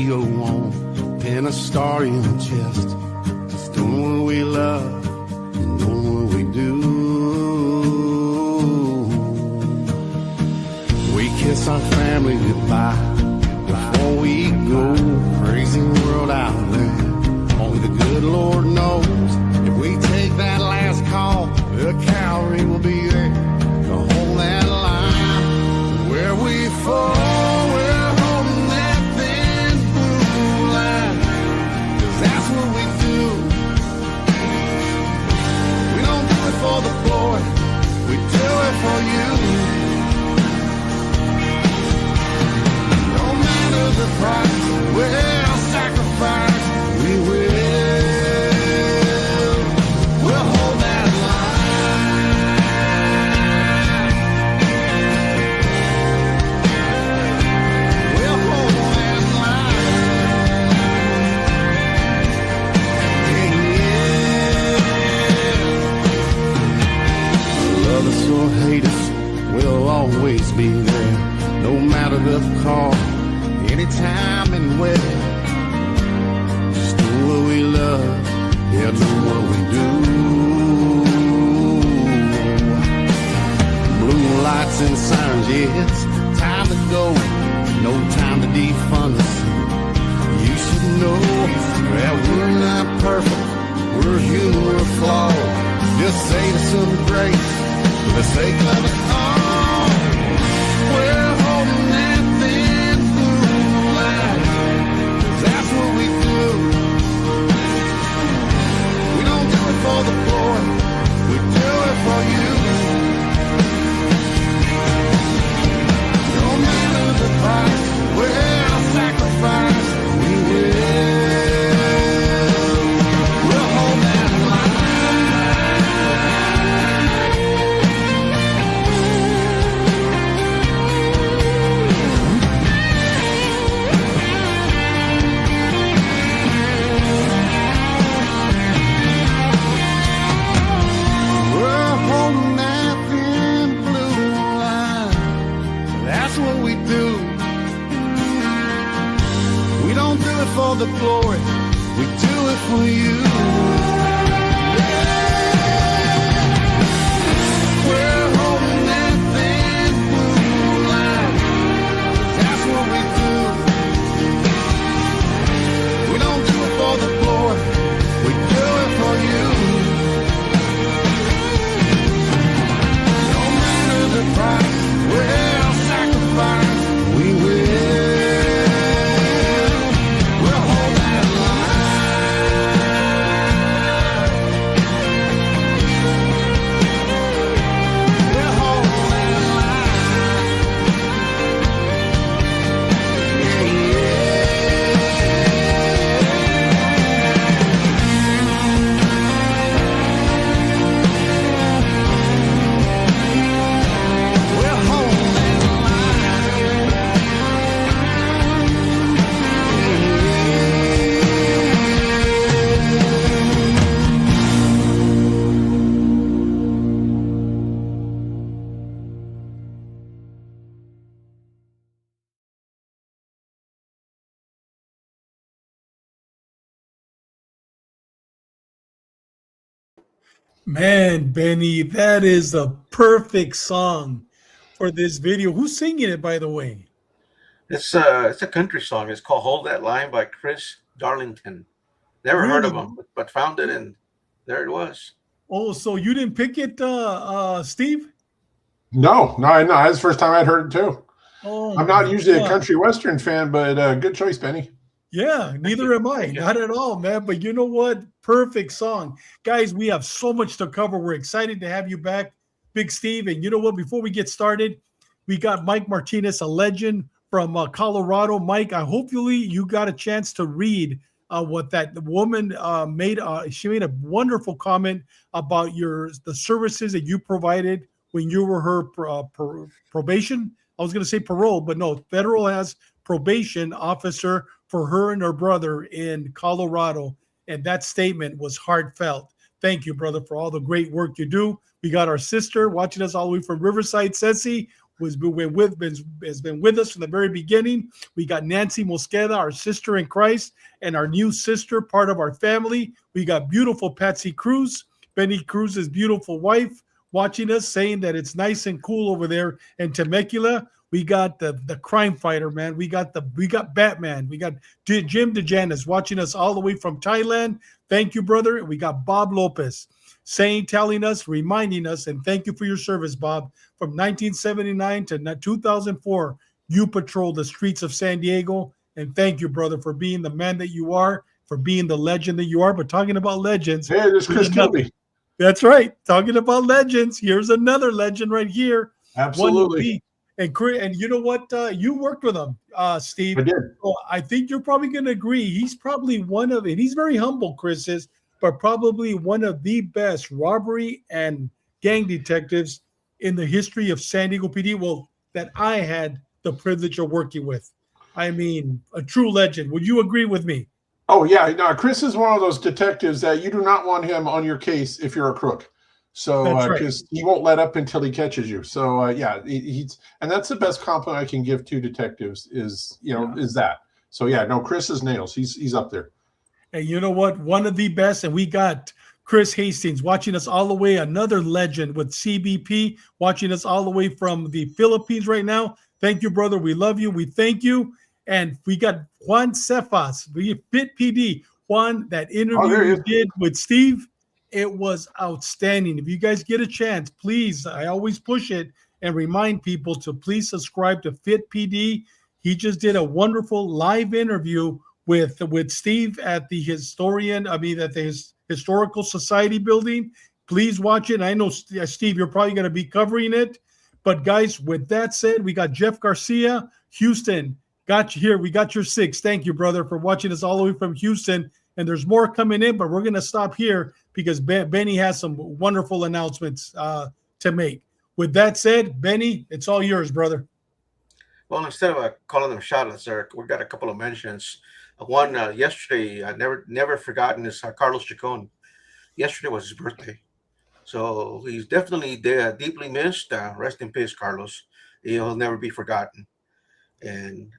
radio on, pin a star in the chest. Just doing what we love and doing what we do. We kiss our family goodbye before we go. Crazy world out there, only the good Lord knows. If we take that last call, the cavalry will be there to hold that line. Where we fall, we're holding that thin blue line, 'cause that's what we do. We don't do it for the glory, we do it for you. No matter the price, we'll sacrifice, we will. We'll hold that line. We'll hold that line. Yeah. Love us or hate us, we'll always be there. No matter the call, anytime and where. Just do what we love, yeah, do what we do. Blue lights and sirens, yeah, it's time to go. No time to defund us. You should know that we're not perfect. We're human, we're flawed. Just say to some grace for the sake of us all. We're holding that thin blue line, 'cause that's what we do. We don't do it for the glory, we do it for you. No matter the price, we'll sacrifice, we will. We'll hold that line. We're holding that thin blue line. That's what we do. We don't do it for the glory, we do it for you. We're holding that thin blue line. That's what we do. We don't do it for the glory, we do it for you. No matter the price, we'll sacrifice, we will. We'll hold that line. We'll hold that line. Yeah, yeah. We'll hold that Man, Benny, that is the perfect song for this video. Who's singing it, by the way? It's a country song. It's called "Hold That Line" by Chris Darlington. Never heard of Really? him, but found it, and there it was. Oh, so you didn't pick it, Steve? No, that's the first time I'd heard it too. Oh, I'm not my usually a God. country western fan, but good choice, Benny. Yeah, neither am I. Not at all, man. But you know what? Perfect song. Guys, we have so much to cover. We're excited to have you back, Big Steve. And you know what? Before we get started, we got Mike Martinez, a legend from Colorado. Mike, I hopefully you got a chance to read what that woman made. She made a wonderful comment about the services that you provided when you were her probation. I was going to say parole, but no, federal has probation officer for her and her brother in Colorado. And that statement was heartfelt. Thank you, brother, for all the great work you do. We got our sister watching us all the way from Riverside, Ceci. has been with us from the very beginning. We got Nancy Mosqueda, our sister in Christ, and our new sister, part of our family. We got beautiful Patsy Cruz, Benny Cruz's beautiful wife, watching us, saying that it's nice and cool over there in Temecula. We got the crime fighter, man. We got Batman. We got Jim DeJanis watching us all the way from Thailand. Thank you, brother. We got Bob Lopez telling us, reminding us, and thank you for your service, Bob. From 1979 to 2004, you patrolled the streets of San Diego. And thank you, brother, for being the man that you are, for being the legend that you are. But talking about legends. Hey, there's Chris Kilby. That's right. Talking about legends. Here's another legend right here. Absolutely. And you know what? You worked with him, Steve. I did. So I think you're probably going to agree. He's probably one of, and he's very humble, Chris is, but probably one of the best robbery and gang detectives in the history of San Diego PD. Well, that I had the privilege of working with. I mean, a true legend. Would you agree with me? Oh, yeah. No, Chris is one of those detectives that you do not want him on your case if you're a crook. So, because he won't let up until he catches you. So, yeah, he's, and that's the best compliment I can give to detectives is that. So, yeah, no, Chris is nails. He's up there. And you know what? One of the best, and we got Chris Hastings watching us all the way, another legend with CBP, watching us all the way from the Philippines right now. Thank you, brother. We love you. We thank you. And we got Juan Cephas, Fit PD. Juan, that interview you did with Steve, it was outstanding. If you guys get a chance, please, I always push it and remind people to please subscribe to Fit PD. He just did a wonderful live interview with Steve at the Historical Society building. Please watch it. I know, Steve, you're probably going to be covering it. But guys, with that said, we got Jeff Garcia, Houston. Got you here. We got your 6. Thank you, brother, for watching us all the way from Houston. And there's more coming in, but we're going to stop here because Benny has some wonderful announcements to make. With that said, Benny, it's all yours, brother. Well, instead of calling them shout-outs, we got a couple of mentions. One yesterday, I never forgotten, is Carlos Chacon. Yesterday was his birthday. So he's definitely deeply missed. Rest in peace, Carlos. He'll never be forgotten. And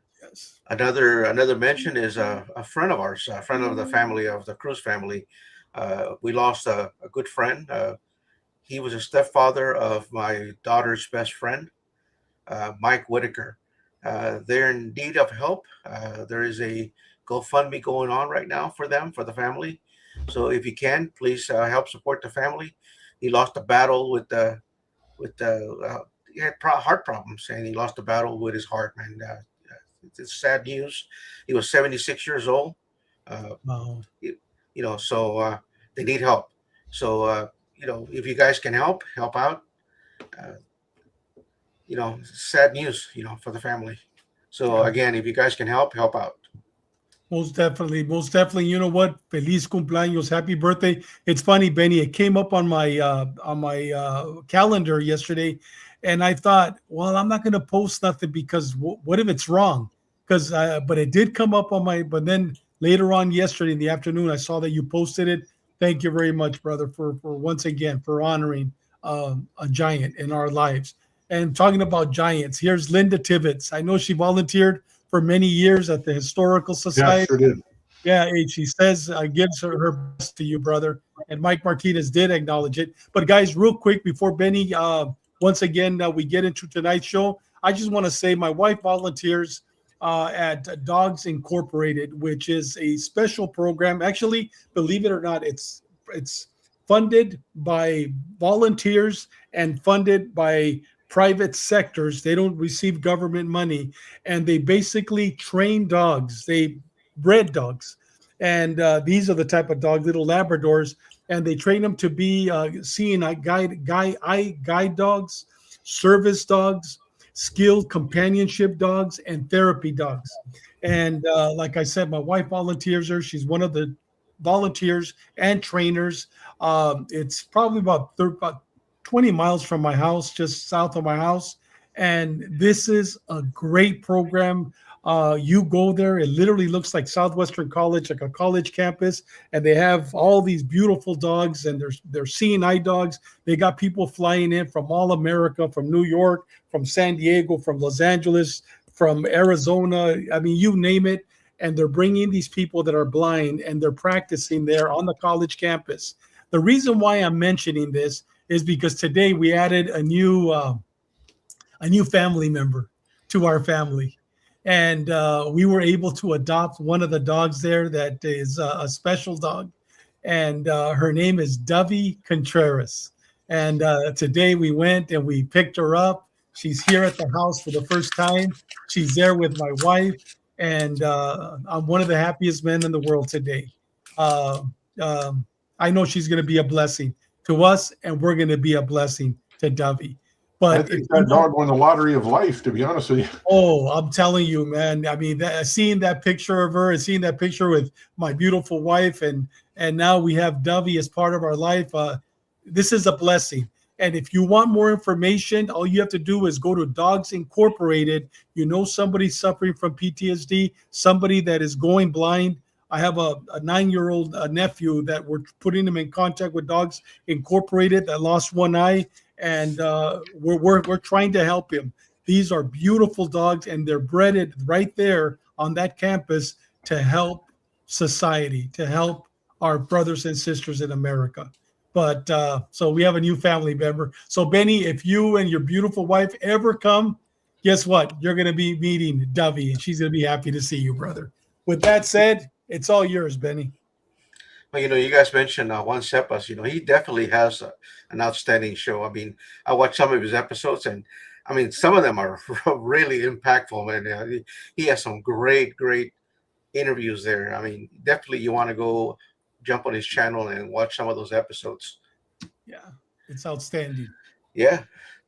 another mention is a friend of ours, a friend of the family, of the Cruz family. We lost a good friend. He was a stepfather of my daughter's best friend, Mike Whitaker. They're in need of help. There is a GoFundMe going on right now for them, for the family. So if you can, please help support the family. He lost a battle with he had heart problems, and he lost a battle with his heart, man. It's sad news. He was 76 years old. Wow. So they need help. So, if you guys can help out, sad news, for the family. So again, if you guys can help out. Most definitely. You know what? Feliz cumpleaños, happy birthday. It's funny, Benny. It came up on my calendar yesterday, and I thought, well, I'm not going to post nothing because what if it's wrong? But it did come up on my. But then later on yesterday in the afternoon, I saw that you posted it. Thank you very much, brother, for once again for honoring a giant in our lives. And talking about giants, here's Linda Tibbetts. I know she volunteered for many years at the Historical Society. Yeah, sure did. Yeah, she says gives her best to you, brother. And Mike Martinez did acknowledge it. But guys, real quick before Benny, once again, we get into tonight's show, I just want to say my wife volunteers at Dogs Incorporated, which is a special program. Actually, believe it or not, it's funded by volunteers and funded by private sectors. They don't receive government money, and they basically train dogs. They bred dogs, and these are the type of dogs, little Labradors, and they train them to be seeing guide dogs, service dogs, skilled companionship dogs, and therapy dogs. And like I said, my wife volunteers her. She's one of the volunteers and trainers. It's probably about 20 miles from my house, just south of my house. And this is a great program. You go there, it literally looks like Southwestern College, like a college campus, and they have all these beautiful dogs, and they're seeing eye dogs. They got people flying in from all America, from New York, from San Diego, from Los Angeles, from Arizona. I mean, you name it. And they're bringing these people that are blind, and they're practicing there on the college campus. The reason why I'm mentioning this is because today we added a new family member to our family. And we were able to adopt one of the dogs there that is a special dog. And her name is Dovey Contreras. And today we went and we picked her up. She's here at the house for the first time. She's there with my wife. And I'm one of the happiest men in the world today. I know she's going to be a blessing to us, and we're going to be a blessing to Dovey. But I think that dog won the lottery of life, to be honest with you. Oh, I'm telling you, man. I mean, seeing that picture of her and seeing that picture with my beautiful wife, and now we have Dovey as part of our life. This is a blessing. And if you want more information, all you have to do is go to Dogs Incorporated. You know somebody suffering from PTSD, somebody that is going blind. I have a 9-year-old nephew that we're putting him in contact with Dogs Incorporated that lost one eye, and we're trying to help him. These are beautiful dogs, and they're bred right there on that campus to help society, to help our brothers and sisters in America. But so we have a new family member. So Benny, if you and your beautiful wife ever come, guess what? You're going to be meeting Dovey, and she's going to be happy to see you, brother. With that said, it's all yours, Benny. Well, you guys mentioned Juan Cepas. He definitely has an outstanding show. I mean, I watched some of his episodes, and I mean, some of them are really impactful, man. He has some great interviews there. I mean, definitely you want to go jump on his channel and watch some of those episodes. Yeah, it's outstanding. Yeah.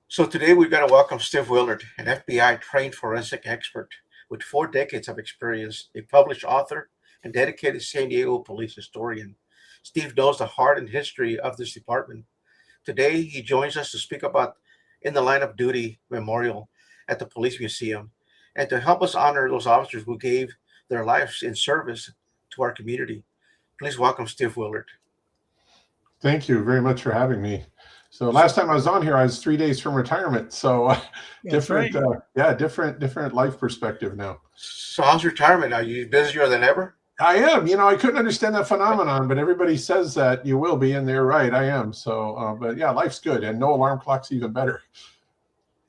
So today we've got to welcome Steve Willard, an FBI trained forensic expert with 4 decades of experience, a published author, and dedicated San Diego police historian. Steve knows the heart and history of this department. Today, he joins us to speak about In the Line of Duty Memorial at the Police Museum, and to help us honor those officers who gave their lives in service to our community. Please welcome Steve Willard. Thank you very much for having me. So last time I was on here, I was 3 days from retirement. So different life perspective now. So how's retirement? Are you busier than ever? I am. I couldn't understand that phenomenon, but everybody says that you will be, and they're right. I am. So, but yeah, life's good, and no alarm clock's even better.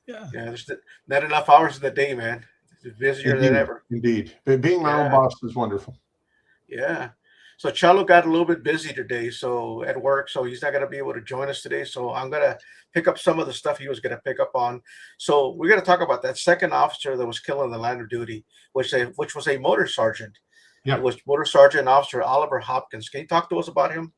Yeah. There's not enough hours in the day, man. It's busier than ever. Indeed. But being my own boss is wonderful. Yeah. So Chalo got a little bit busy today, so at work, so he's not going to be able to join us today. So I'm going to pick up some of the stuff he was going to pick up on. So we're going to talk about that second officer that was killed in the line of duty, which was a motor sergeant. Yeah. It was Motor Sergeant Officer Oliver Hopkins. Can you talk to us about him?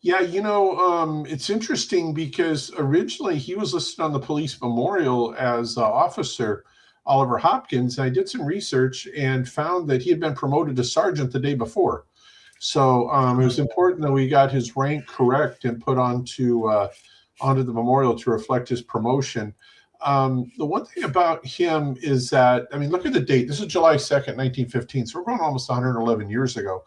Yeah, it's interesting because originally he was listed on the police memorial as officer Oliver Hopkins. I did some research and found that he had been promoted to sergeant the day before. So it was important that we got his rank correct and put onto the memorial to reflect his promotion. The one thing about him is that, I mean, look at the date. This is July 2nd, 1915. So we're going almost 111 years ago.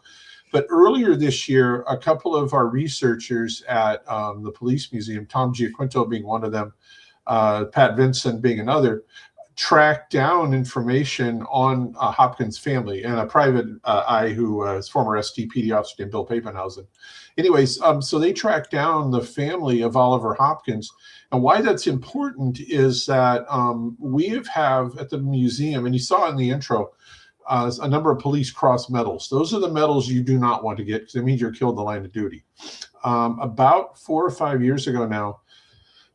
But earlier this year, a couple of our researchers at the Police Museum, Tom Giaquinto being one of them, Pat Vincent being another, tracked down information on Hopkins' family and a private eye who is former STPD officer named Bill Papenhausen. Anyways, so they tracked down the family of Oliver Hopkins. And why that's important is that we have at the museum, and you saw in the intro, a number of police cross medals. Those are the medals you do not want to get because it means you're killed in the line of duty. About 4 or 5 years ago now,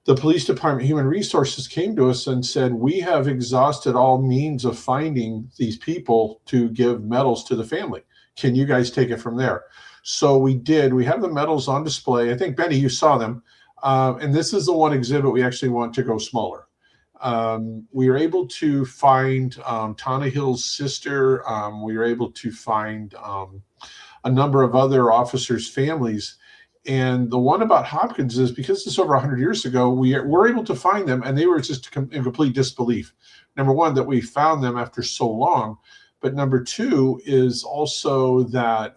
the police department human resources came to us and said, we have exhausted all means of finding these people to give medals to the family. Can you guys take it from there? So we did. We have the medals on display. I think, Benny, you saw them. And this is the one exhibit we actually want to go smaller. We were able to find Tana Hill's sister. We were able to find a number of other officers' families. And the one about Hopkins is because it's over 100 years ago, we were able to find them, and they were just in complete disbelief. Number one, that we found them after so long, but number two is also that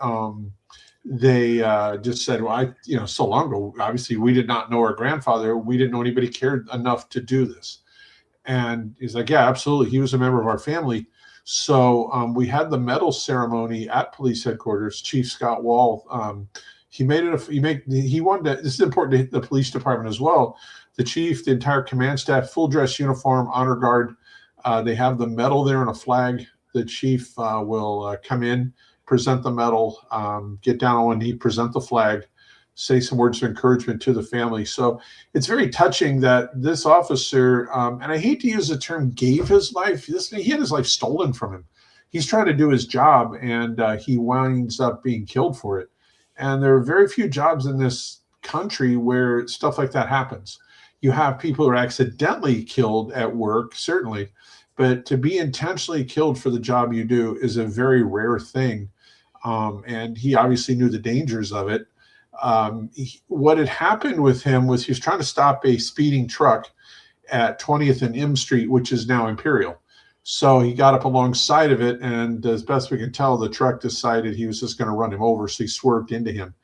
they just said, well, so long ago, obviously we did not know our grandfather. We didn't know anybody cared enough to do this. And he's like, yeah, absolutely. He was a member of our family. So we had the medal ceremony at police headquarters. Chief Scott Wall, he wanted to, this is important to the police department as well. The chief, the entire command staff, full dress uniform, honor guard. They have the medal there and a flag. The chief will come in, present the medal, get down on one knee, present the flag, say some words of encouragement to the family. So it's very touching that this officer, and I hate to use the term gave his life, he had his life stolen from him. He's trying to do his job, and he winds up being killed for it. And there are very few jobs in this country where stuff like that happens. You have people who are accidentally killed at work, certainly, but to be intentionally killed for the job you do is a very rare thing. And he obviously knew the dangers of it. What had happened with him was he was trying to stop a speeding truck at 20th and M Street, which is now Imperial. So he got up alongside of it, and as best we can tell, the truck decided he was just going to run him over, so he swerved into him.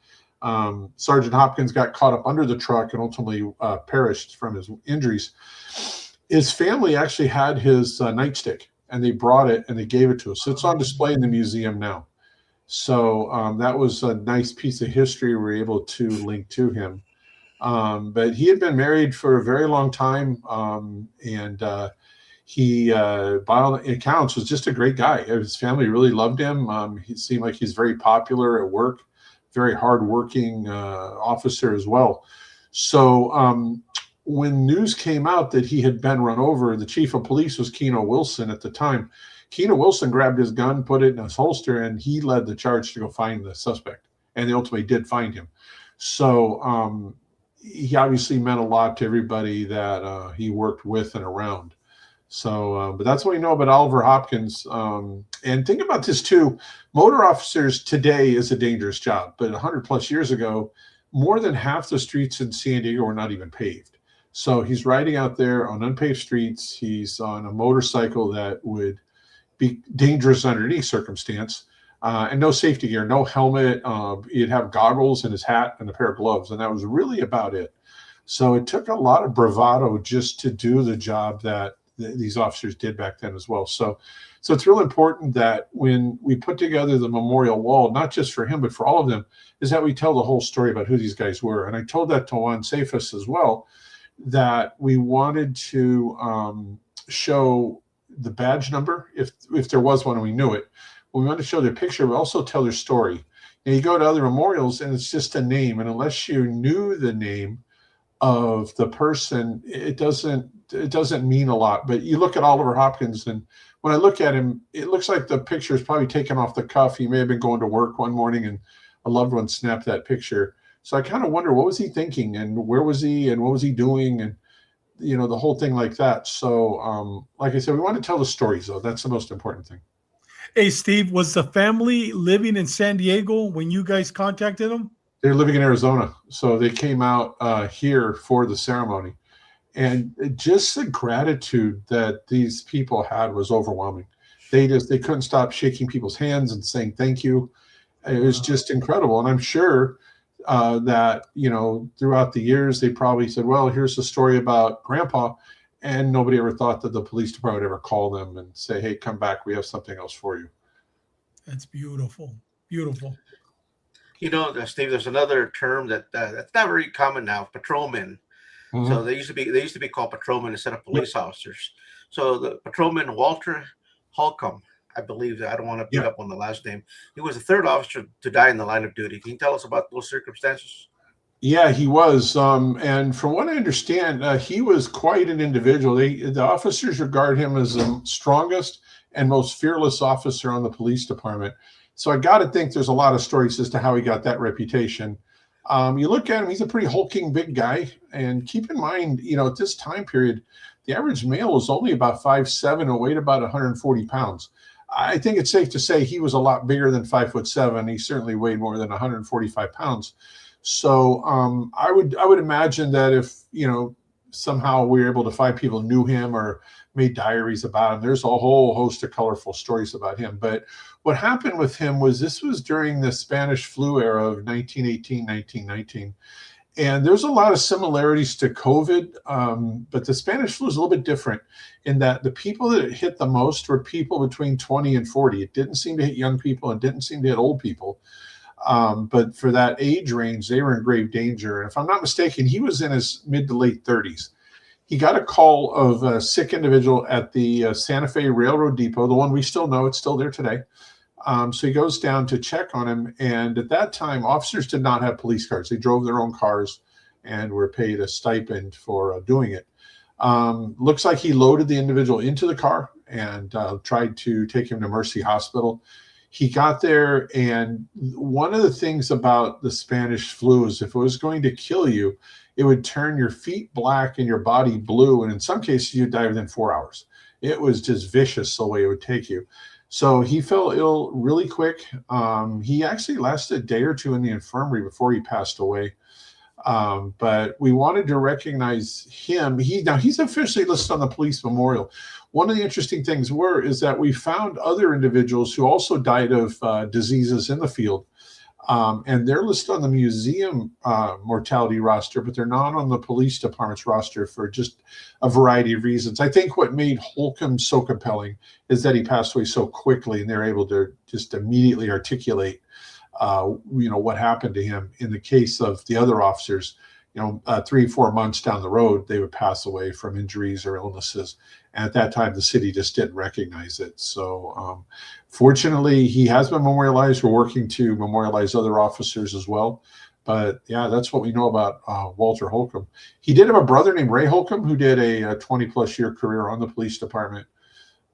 Sergeant Hopkins got caught up under the truck and ultimately perished from his injuries. His family actually had his nightstick, and they brought it and they gave it to us. So it's on display in the museum now. So that was a nice piece of history we were able to link to him. But he had been married for a very long time, and he, by all accounts, was just a great guy. His family really loved him. He seemed like he's very popular at work, very hardworking officer as well. So when news came out that he had been run over, the chief of police was Keno Wilson at the time. Keno Wilson grabbed his gun, put it in his holster, and he led the charge to go find the suspect. And they ultimately did find him. So he obviously meant a lot to everybody that he worked with and around. So, but that's what we know about Oliver Hopkins. And think about this too. Motor officers today is a dangerous job, but 100 plus years ago, more than half the streets in San Diego were not even paved. So he's riding out there on unpaved streets. He's on a motorcycle that would be dangerous under any circumstance, and no safety gear, no helmet. He'd have goggles and his hat and a pair of gloves, and that was really about it. So it took a lot of bravado just to do the job that these officers did back then as well. So it's real important that when we put together the memorial wall, not just for him, but for all of them, is that we tell the whole story about who these guys were. And I told that to Juan Cephas as well, that we wanted to show the badge number, if there was one and we knew it. We wanted to show their picture, but also tell their story. Now you go to other memorials and it's just a name, and unless you knew the name of the person, it doesn't mean a lot. But you look at Oliver Hopkins, and when I look at him, it looks like the picture is probably taken off the cuff. He may have been going to work one morning and a loved one snapped that picture. So I kind of wonder, what was he thinking, and where was he, and what was he doing, and the whole thing like that. So like I said, we want to tell the stories, though. That's the most important thing. Hey, Steve, was the family living in San Diego when you guys contacted them? They're living in Arizona. So they came out here for the ceremony. And just the gratitude that these people had was overwhelming. They couldn't stop shaking people's hands and saying thank you. It was just incredible. And I'm sure that, throughout the years, they probably said, well, here's the story about Grandpa. And nobody ever thought that the police department would ever call them and say, hey, come back. We have something else for you. That's beautiful. Beautiful. Steve, there's another term that's not very common now, patrolmen. Mm-hmm. So they used to be called patrolmen instead of police officers. So the patrolman Walter Holcomb, I believe, I don't want to beat up on the last name, he was the third officer to die in the line of duty. Can you tell us about those circumstances? Yeah, he was. And from what I understand, he was quite an individual. The officers regard him as the strongest and most fearless officer on the police department. So I got to think there's a lot of stories as to how he got that reputation. You look at him, he's a pretty hulking big guy. And keep in mind, at this time period, the average male was only about 5'7" and weighed about 140 pounds. I think it's safe to say he was a lot bigger than 5'7". He certainly weighed more than 145 pounds. So I would imagine that if, somehow we were able to find people who knew him or made diaries about him, there's a whole host of colorful stories about him. But what happened with him was this was during the Spanish flu era of 1918, 1919. And there's a lot of similarities to COVID, but the Spanish flu is a little bit different in that the people that it hit the most were people between 20 and 40. It didn't seem to hit young people and didn't seem to hit old people. But for that age range, they were in grave danger. And if I'm not mistaken, he was in his mid to late 30s. He got a call of a sick individual at the Santa Fe Railroad Depot, the one we still know, it's still there today. So he goes down to check on him. And at that time, officers did not have police cars. They drove their own cars and were paid a stipend for doing it. Looks like he loaded the individual into the car and tried to take him to Mercy Hospital. He got there, and one of the things about the Spanish flu is if it was going to kill you, it would turn your feet black and your body blue. And in some cases, you'd die within 4 hours. It was just vicious the way it would take you. So he fell ill really quick. He actually lasted a day or two in the infirmary before he passed away. But we wanted to recognize him. He's officially listed on the police memorial. One of the interesting things is that we found other individuals who also died of diseases in the field. And they're listed on the museum mortality roster, but they're not on the police department's roster for just a variety of reasons. I think what made Holcomb so compelling is that he passed away so quickly, and they're able to just immediately articulate, what happened to him. In the case of the other officers, 3-4 months down the road, they would pass away from injuries or illnesses. And at that time, the city just didn't recognize it. So fortunately, he has been memorialized. We're working to memorialize other officers as well. But yeah, that's what we know about Walter Holcomb. He did have a brother named Ray Holcomb who did a 20-plus year career on the police department.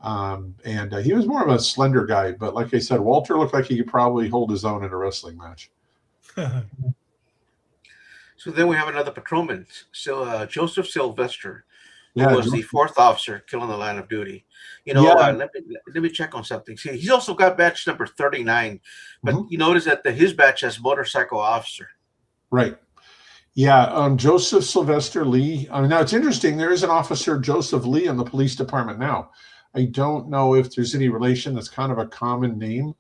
And he was more of a slender guy. But like I said, Walter looked like he could probably hold his own in a wrestling match. So then we have another patrolman, Joseph Sylvester, who Yeah, was the fourth officer killed in the line of duty. Let me check on something. See, he's also got badge number 39, but you notice that his badge has motorcycle officer. Right. Yeah, Joseph Sylvester Lee. Now it's interesting. There is an officer, Joseph Lee, in the police department now. I don't know if there's any relation. That's kind of a common name.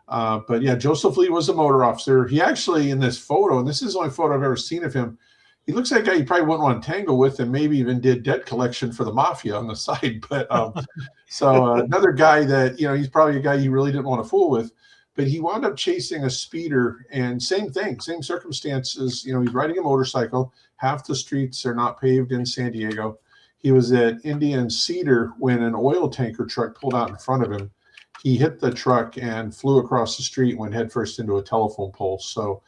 But yeah, Joseph Lee was a motor officer. He actually, in this photo, and this is the only photo I've ever seen of him, he looks like a guy you probably wouldn't want to tangle with, and maybe even did debt collection for the mafia on the side. But another guy that, he's probably a guy you really didn't want to fool with. But he wound up chasing a speeder, and same thing, same circumstances. He's riding a motorcycle. Half the streets are not paved in San Diego. He was at Indian Cedar when an oil tanker truck pulled out in front of him. He hit the truck and flew across the street, went headfirst into a telephone pole. So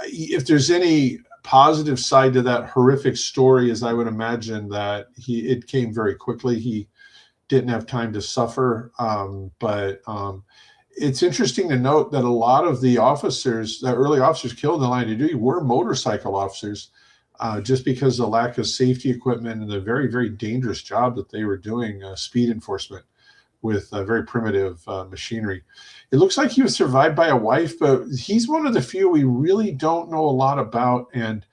if there's any positive side to that horrific story, is I would imagine that it came very quickly. He didn't have time to suffer. But it's interesting to note that a lot of the early officers killed in the line of duty were motorcycle officers, just because of the lack of safety equipment and the very, very dangerous job that they were doing, speed enforcement with very primitive machinery. It looks like he was survived by a wife, but he's one of the few we really don't know a lot about. And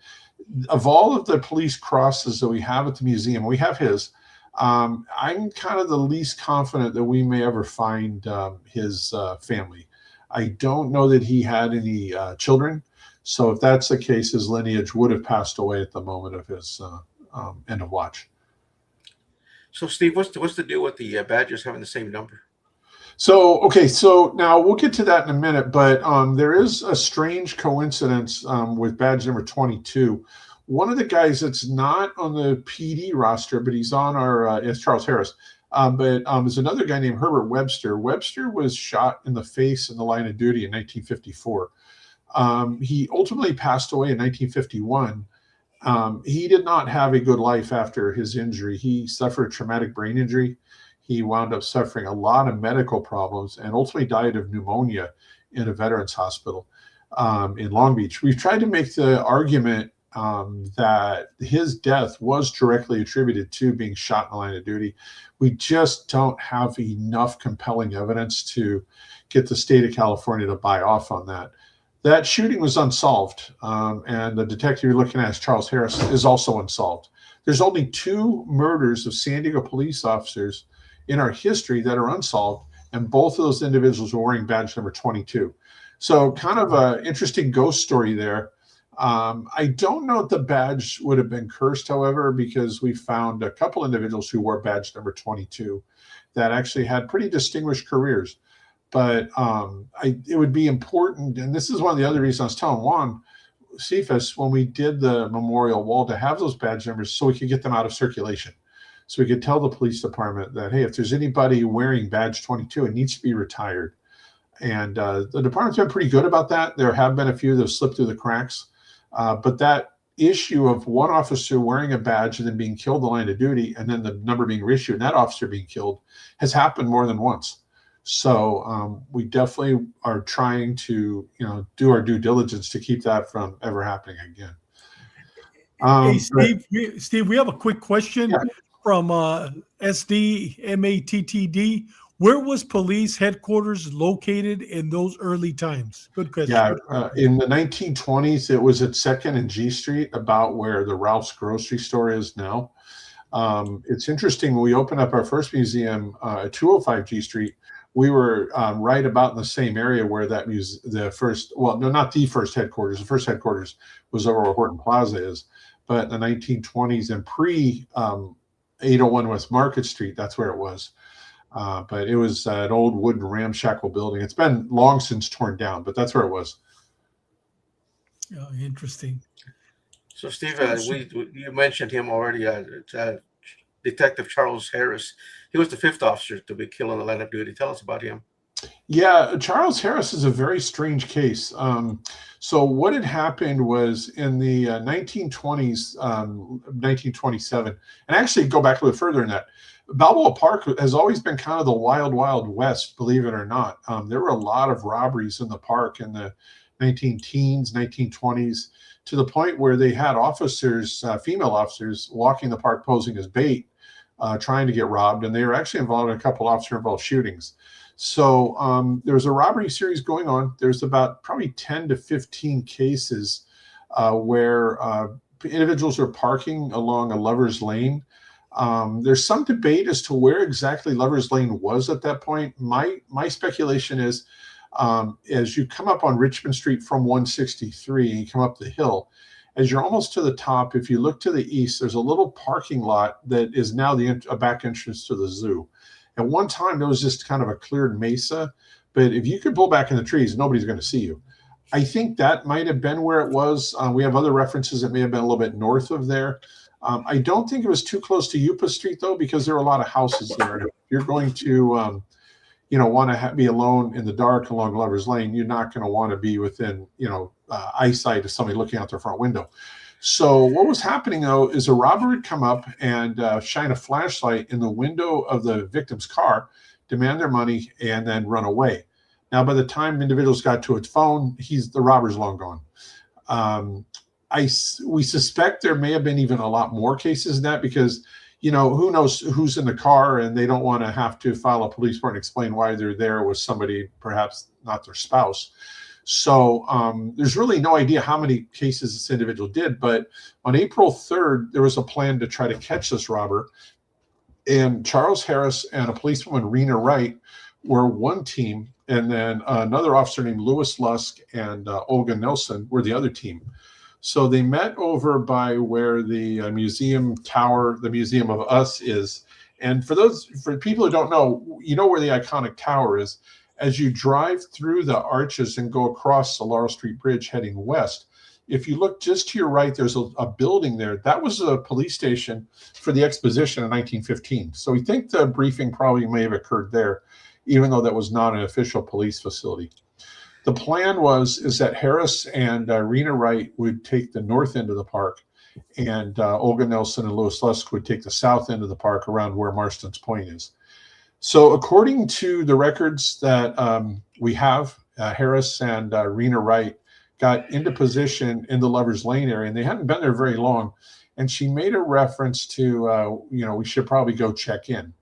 of all of the police crosses that we have at the museum, we have his. I'm kind of the least confident that we may ever find his family. I don't know that he had any children. So if that's the case, his lineage would have passed away at the moment of his end of watch. So, Steve, what's the deal with the badges having the same number? So now we'll get to that in a minute, but there is a strange coincidence with badge number 22. One of the guys that's not on the PD roster, but he's on our, it's Charles Harris, but there's another guy named Herbert Webster. Webster was shot in the face in the line of duty in 1954. He ultimately passed away in 1951. He did not have a good life after his injury. He suffered a traumatic brain injury. He wound up suffering a lot of medical problems and ultimately died of pneumonia in a veterans hospital in Long Beach. We've tried to make the argument that his death was directly attributed to being shot in the line of duty. We just don't have enough compelling evidence to get the state of California to buy off on that. That shooting was unsolved, and the detective you're looking at is Charles Harris, is also unsolved. There's only 2 murders of San Diego police officers in our history that are unsolved, and both of those individuals were wearing badge number 22. So kind of an interesting ghost story there. I don't know if the badge would have been cursed, however, because we found a couple individuals who wore badge number 22 that actually had pretty distinguished careers. But it would be important, and this is one of the other reasons I was telling Juan Cephas when we did the memorial wall, to have those badge numbers so we could get them out of circulation. So we could tell the police department that, hey, if there's anybody wearing badge 22, it needs to be retired. And the department's been pretty good about that. There have been a few that have slipped through the cracks. But that issue of one officer wearing a badge and then being killed in the line of duty, and then the number being reissued and that officer being killed, has happened more than once. So we definitely are trying to, do our due diligence to keep that from ever happening again. Hey, Steve, we have a quick question from SDMATTD. Where was police headquarters located in those early times? Good question. Yeah, in the 1920s, it was at 2nd and G Street, about where the Ralph's grocery store is now. It's interesting, when we opened up our first museum at 205 G Street, we were right about in the same area where that the first headquarters was over where Horton Plaza is. But in the 1920s and pre 801 West Market Street, that's where it was. But it was an old wooden ramshackle building. It's been long since torn down, but that's where it was. Oh, interesting. So, Steve, you mentioned him already, Detective Charles Harris. He was the 5th officer to be killed on the line of duty. Tell us about him. Yeah, Charles Harris is a very strange case. So what had happened was in the 1920s, 1927, and actually go back a little further than that, Balboa Park has always been kind of the wild, wild west, believe it or not. There were a lot of robberies in the park in the 19-teens, 1920s, to the point where they had officers, female officers, walking the park posing as bait, trying to get robbed, and they were actually involved in a couple officer-involved shootings. So there was a robbery series going on. There's about probably 10 to 15 cases where individuals are parking along a lover's lane. There's some debate as to where exactly Lover's Lane was at that point. My speculation is, as you come up on Richmond Street from 163 and you come up the hill, as you're almost to the top, if you look to the east, there's a little parking lot that is now a back entrance to the zoo. At one time, there was just kind of a cleared mesa, but if you could pull back in the trees, nobody's going to see you. I think that might have been where it was. We have other references that may have been a little bit north of there. I don't think it was too close to Yupa Street, though, because there are a lot of houses there. If you're going to, want to be alone in the dark along Lover's Lane, you're not going to want to be within, eyesight of somebody looking out their front window. So what was happening, though, is a robber would come up and shine a flashlight in the window of the victim's car, demand their money, and then run away. Now, by the time individuals got to its phone, the robber's long gone. We suspect there may have been even a lot more cases than that because, who knows who's in the car, and they don't want to have to file a police report and explain why they're there with somebody, perhaps not their spouse. So there's really no idea how many cases this individual did. But on April 3rd, there was a plan to try to catch this robber. And Charles Harris and a policewoman, Rena Wright, were one team. And then another officer named Louis Lusk and Olga Nelson were the other team. So they met over by where the museum tower, the Museum of Us is. And for people who don't know, where the iconic tower is. As you drive through the arches and go across the Laurel Street Bridge heading west, if you look just to your right, there's a building there. That was a police station for the exposition in 1915. So we think the briefing probably may have occurred there, even though that was not an official police facility. The plan is that Harris and Rena Wright would take the north end of the park, and Olga Nelson and Louis Lusk would take the south end of the park around where Marston's Point is. So according to the records that we have, Harris and Rena Wright got into position in the Lover's Lane area, and they hadn't been there very long. And she made a reference to, we should probably go check in.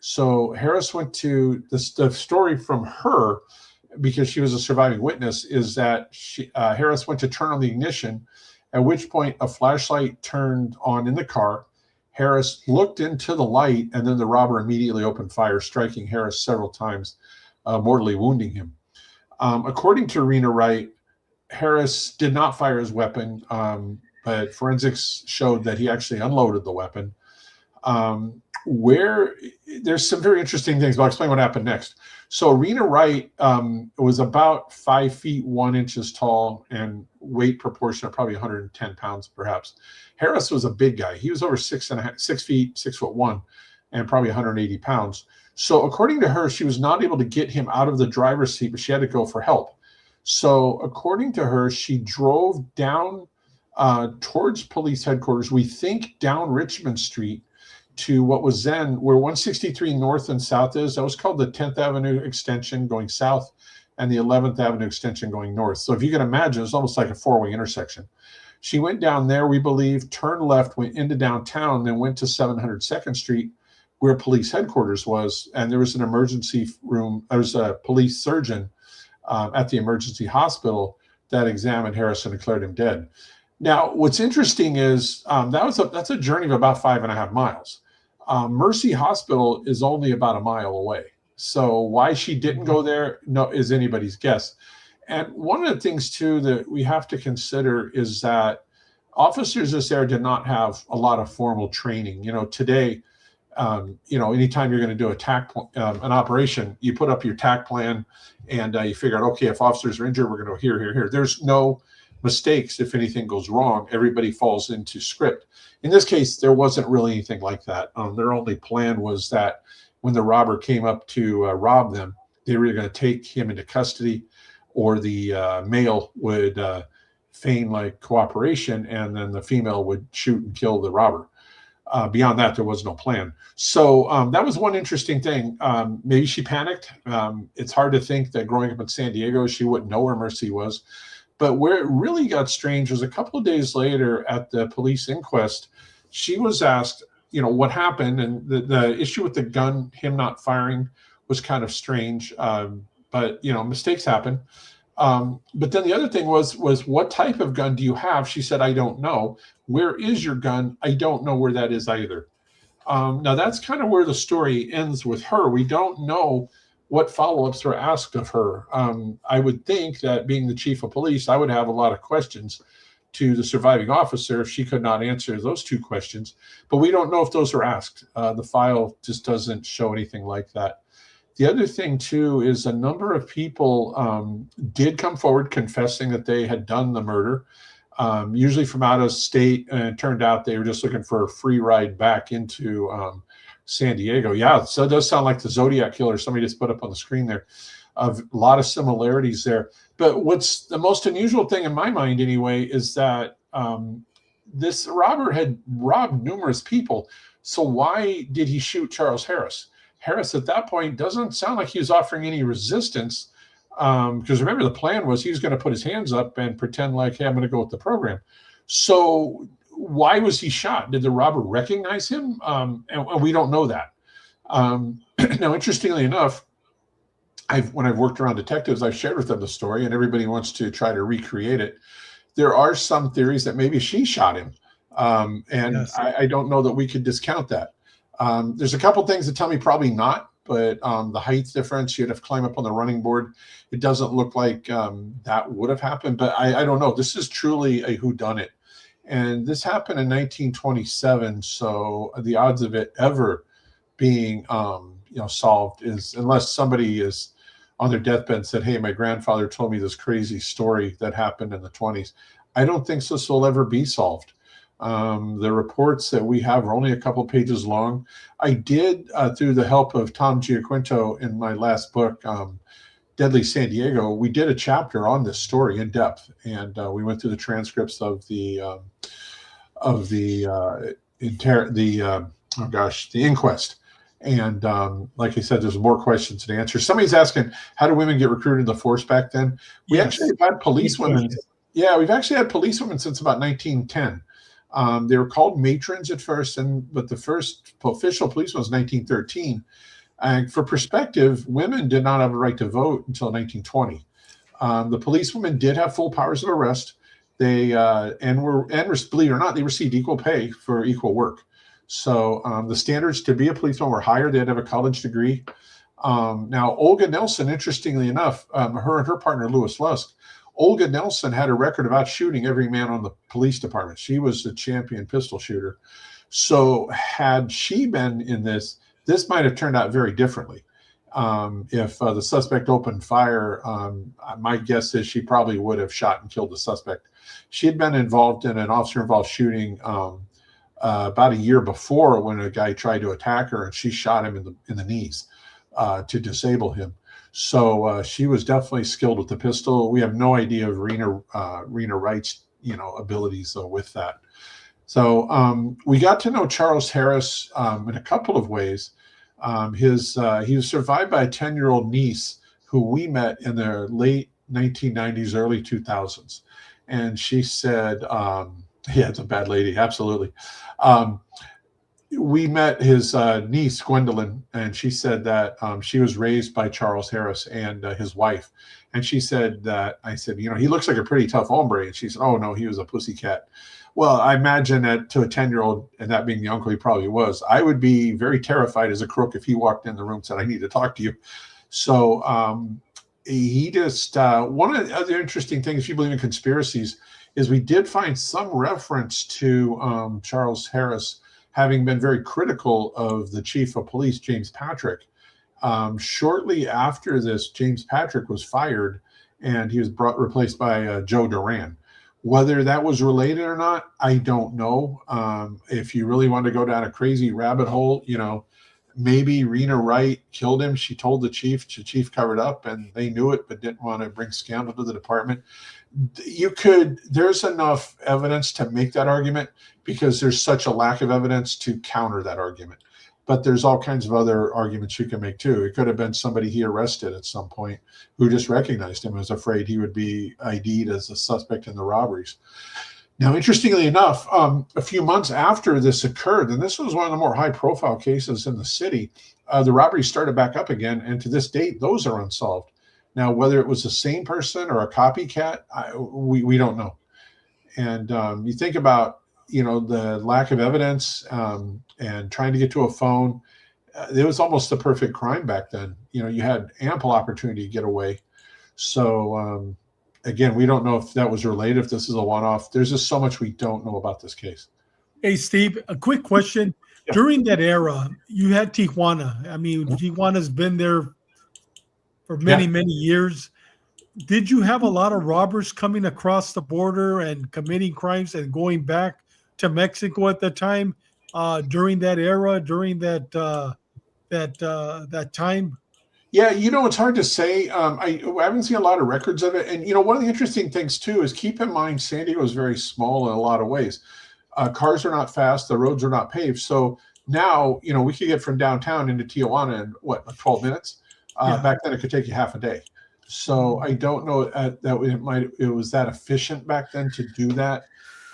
So Harris went to the story from her, because she was a surviving witness, is that Harris went to turn on the ignition, at which point a flashlight turned on in the car. Harris looked into the light, and then the robber immediately opened fire, striking Harris several times, mortally wounding him. According to Rena Wright, Harris did not fire his weapon, but forensics showed that he actually unloaded the weapon. Where there's some very interesting things, but I'll explain what happened next. So Rena Wright was about 5 feet 1 inches tall and weight proportion of probably 110 pounds, perhaps. Harris was a big guy. He was over 6 feet 6'1", and probably 180 pounds. So according to her, she was not able to get him out of the driver's seat, but she had to go for help. So according to her, she drove down towards police headquarters, we think down Richmond Street, to what was then where 163 North and South is. That was called the 10th Avenue extension going south and the 11th Avenue extension going north. So if you can imagine, it's almost like a four-way intersection. She went down there, we believe, turned left, went into downtown, then went to 702nd Street, where police headquarters was. And there was an emergency room. There was a police surgeon at the emergency hospital that examined Harris and declared him dead. Now, what's interesting is that's a journey of about 5.5 miles. Mercy Hospital is only about a mile away. So why she didn't go there is anybody's guess. And one of the things, too, that we have to consider is that officers this there did not have a lot of formal training. Today, anytime you're going to do an operation, you put up your TAC plan and you figure out, okay, if officers are injured, we're going to go here, here, here. There's no mistakes. If anything goes wrong, everybody falls into script. In this case, there wasn't really anything like that. Their only plan was that when the robber came up to rob them, they were going to take him into custody, or the male would feign like cooperation, and then the female would shoot and kill the robber. Beyond that, there was no plan. So that was one interesting thing. Maybe she panicked. It's hard to think that growing up in San Diego, she wouldn't know where Mercy was. But where it really got strange was a couple of days later at the police inquest, she was asked, what happened. And the issue with the gun, him not firing, was kind of strange. But, mistakes happen. But then the other thing was what type of gun do you have? She said, I don't know. Where is your gun? I don't know where that is either. Now, that's kind of where the story ends with her. We don't know what follow-ups were asked of her. I would think that being the chief of police, I would have a lot of questions to the surviving officer if she could not answer those two questions. But we don't know if those were asked. The file just doesn't show anything like that. The other thing, too, is a number of people did come forward confessing that they had done the murder, usually from out of state, and it turned out they were just looking for a free ride back into San Diego. Yeah, so it does sound like the Zodiac Killer somebody just put up on the screen there. A lot of similarities there. But what's the most unusual thing in my mind anyway is that this robber had robbed numerous people. So why did he shoot Charles Harris? Harris at that point doesn't sound like he was offering any resistance, because remember the plan was he was going to put his hands up and pretend like, hey, I'm going to go with the program. So why was he shot? Did the robber recognize him? And we don't know that. Now, interestingly enough, when I've worked around detectives, I've shared with them the story, and everybody wants to try to recreate it. There are some theories that maybe she shot him, and yes. I don't know that we could discount that. There's a couple things that tell me probably not, but the height difference, you'd have to climb up on the running board. It doesn't look like that would have happened, but I don't know. This is truly a whodunit. And this happened in 1927, so the odds of it ever being solved is, unless somebody is on their deathbed and said, hey, my grandfather told me this crazy story that happened in the 20s. I don't think this will ever be solved. The reports that we have are only a couple pages long. I did, through the help of Tom Giaquinto in my last book, Deadly San Diego, we did a chapter on this story in depth, and we went through the transcripts of the inquest. And like I said, there's more questions than answers. Somebody's asking, how do women get recruited in the force back then? We actually had police women. Yeah, we've actually had policewomen since about 1910. They were called matrons at first, but the first official policeman was 1913. And for perspective, women did not have a right to vote until 1920. The policewomen did have full powers of arrest. They believe it or not, they received equal pay for equal work. So the standards to be a policeman were higher. They had to have a college degree. Now, Olga Nelson, interestingly enough, her and her partner, Louis Lusk, Olga Nelson had a record of outshooting every man on the police department. She was a champion pistol shooter. So had she been in this might have turned out very differently. If the suspect opened fire, my guess is she probably would have shot and killed the suspect. She had been involved in an officer-involved shooting about a year before when a guy tried to attack her, and she shot him in the knees to disable him. So she was definitely skilled with the pistol. We have no idea of Rena Wright's abilities with that. So we got to know Charles Harris in a couple of ways. He was survived by a 10-year-old niece who we met in the late 1990s, early 2000s. And she said, yeah, it's a bad lady, absolutely. We met his niece, Gwendolyn, and she said that she was raised by Charles Harris and his wife. And she said that, I said, he looks like a pretty tough hombre. And she said, oh, no, he was a pussycat. Well, I imagine that to a 10-year-old, and that being the uncle he probably was, I would be very terrified as a crook if he walked in the room and said, I need to talk to you. So he just, one of the other interesting things, if you believe in conspiracies, is we did find some reference to Charles Harris having been very critical of the chief of police, James Patrick. Shortly after this, James Patrick was fired, and he was replaced by Joe Duran. Whether that was related or not, I don't know. If you really want to go down a crazy rabbit hole, maybe Rena Wright killed him. She told the chief covered up, and they knew it, but didn't want to bring scandal to the department. There's enough evidence to make that argument because there's such a lack of evidence to counter that argument. But there's all kinds of other arguments you can make too. It could have been somebody he arrested at some point who just recognized him and was afraid he would be ID'd as a suspect in the robberies. Now, interestingly enough, a few months after this occurred, and this was one of the more high-profile cases in the city, the robberies started back up again, and to this date, those are unsolved. Now, whether it was the same person or a copycat, we don't know. And you think about, the lack of evidence and trying to get to a phone. It was almost the perfect crime back then. You had ample opportunity to get away. So, again, we don't know if that was related, if this is a one-off. There's just so much we don't know about this case. Hey, Steve, a quick question. Yeah. During that era, you had Tijuana. I mean, Tijuana's been there for many years. Did you have a lot of robbers coming across the border and committing crimes and going back to Mexico at the time, during that era, during that time? Yeah, it's hard to say. I haven't seen a lot of records of it. And, one of the interesting things, too, is keep in mind San Diego is very small in a lot of ways. Cars are not fast. The roads are not paved. So now, we could get from downtown into Tijuana in, 12 minutes? Back then, it could take you half a day. So I don't know that it was that efficient back then to do that.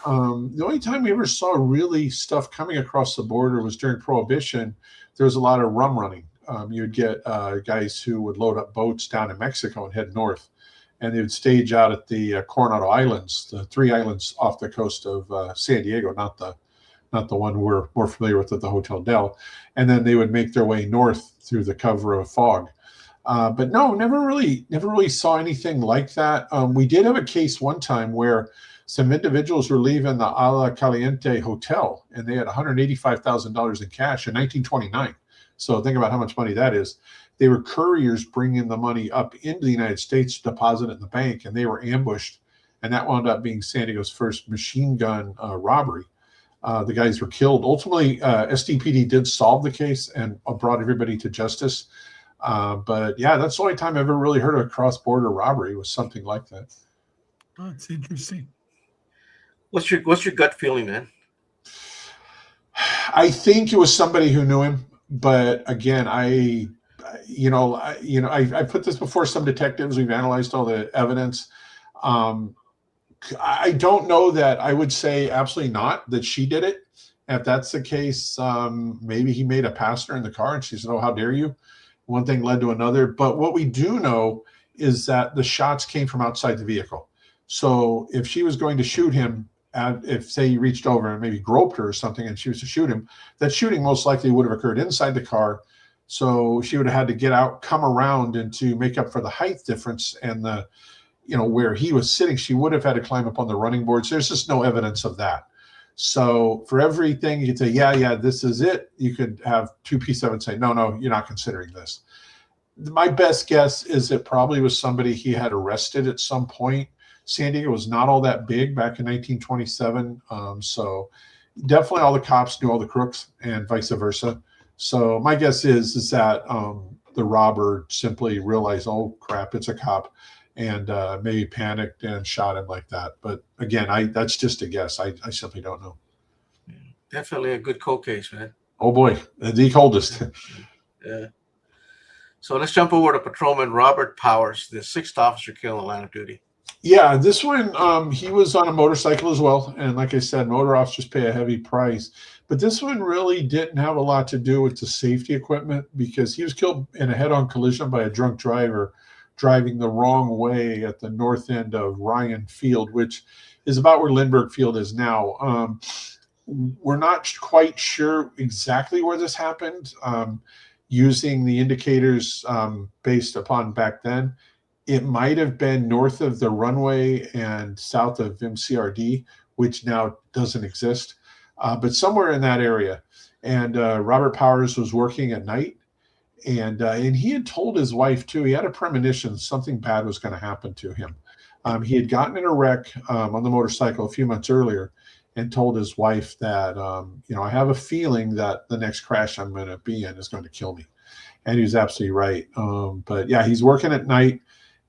The only time we ever saw really stuff coming across the border was during Prohibition. There was a lot of rum running. You'd get guys who would load up boats down in Mexico and head north, and they would stage out at the Coronado Islands, the 3 islands off the coast of San Diego, not the one we're more familiar with at the Hotel Del. And then they would make their way north through the cover of fog. But no, never really saw anything like that. We did have a case one time where some individuals were leaving the Ala Caliente Hotel, and they had $185,000 in cash in 1929. So think about how much money that is. They were couriers bringing the money up into the United States to deposit it in the bank, and they were ambushed. And that wound up being San Diego's first machine gun robbery. The guys were killed. Ultimately, SDPD did solve the case and brought everybody to justice. But yeah, that's the only time I ever really heard of a cross-border robbery was something like that. Oh, it's interesting. What's your gut feeling, man? I think it was somebody who knew him, but again, I put this before some detectives. We've analyzed all the evidence. I don't know that. I would say absolutely not that she did it. If that's the case, maybe he made a pass her in the car and she said, "Oh, how dare you?" One thing led to another. But what we do know is that the shots came from outside the vehicle. So if she was going to shoot him, if say he reached over and maybe groped her or something and she was to shoot him, that shooting most likely would have occurred inside the car. So she would have had to get out, come around, and to make up for the height difference and the, where he was sitting, she would have had to climb up on the running boards. There's just no evidence of that. So for everything you could say, yeah, this is it. You could have two pieces of it and say, no, you're not considering this. My best guess is it probably was somebody he had arrested at some point. San Diego was not all that big back in 1927. So definitely all the cops knew all the crooks and vice versa. So my guess is that the robber simply realized, oh crap, it's a cop, and maybe panicked and shot him like that. But again, that's just a guess. I simply don't know. Definitely a good cold case, man. Oh boy, the coldest. Yeah. So let's jump over to Patrolman Robert Powers, the 6th officer killed in the line of duty. Yeah, this one, he was on a motorcycle as well. And like I said, motor officers pay a heavy price. But this one really didn't have a lot to do with the safety equipment, because he was killed in a head-on collision by a drunk driver driving the wrong way at the north end of Ryan Field, which is about where Lindbergh Field is now. We're not quite sure exactly where this happened. Using the indicators based upon back then, it might have been north of the runway and south of MCRD, which now doesn't exist, but somewhere in that area. And Robert Powers was working at night, and he had told his wife too. He had a premonition something bad was going to happen to him. He had gotten in a wreck on the motorcycle a few months earlier, and told his wife that, I have a feeling that the next crash I'm going to be in is going to kill me. And he was absolutely right. But yeah, he's working at night,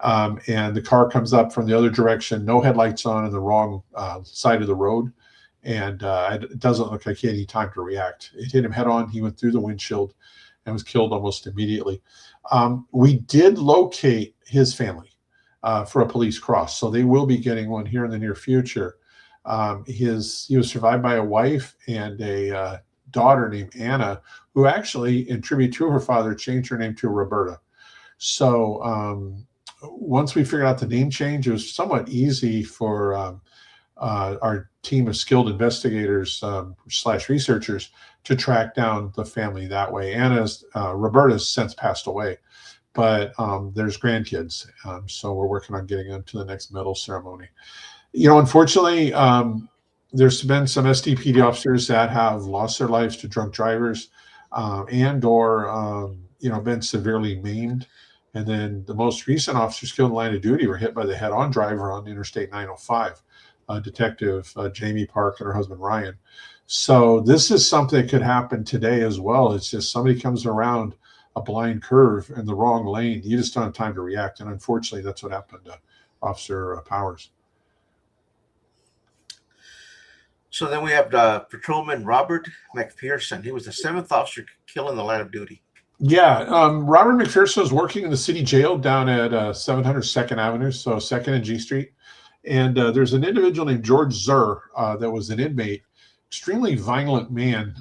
and the car comes up from the other direction, no headlights on, in the wrong side of the road. And it doesn't look like he had any time to react. It hit him head on. He went through the windshield and was killed almost immediately. We did locate his family for a police cross, so they will be getting one here in the near future. He was survived by a wife and a daughter named Anna, who actually, in tribute to her father, changed her name to Roberta. So once we figured out the name change, it was somewhat easy for our team of skilled investigators / researchers to track down the family that way. Roberta's since passed away, but there's grandkids, so we're working on getting them to the next medal ceremony. Unfortunately, there's been some SDPD officers that have lost their lives to drunk drivers and or been severely maimed. And then the most recent officers killed in the line of duty were hit by the head-on driver on Interstate 905, Detective Jamie Park and her husband Ryan. So this is something that could happen today as well. It's just somebody comes around a blind curve in the wrong lane. You just don't have time to react. And unfortunately, that's what happened to Officer Powers. So then we have Patrolman Robert McPherson. He was the 7th officer killed in the line of duty. Yeah, Robert McPherson was working in the city jail down at 700 2nd Avenue, so 2nd and G Street. And there's an individual named George Zur that was an inmate, extremely violent man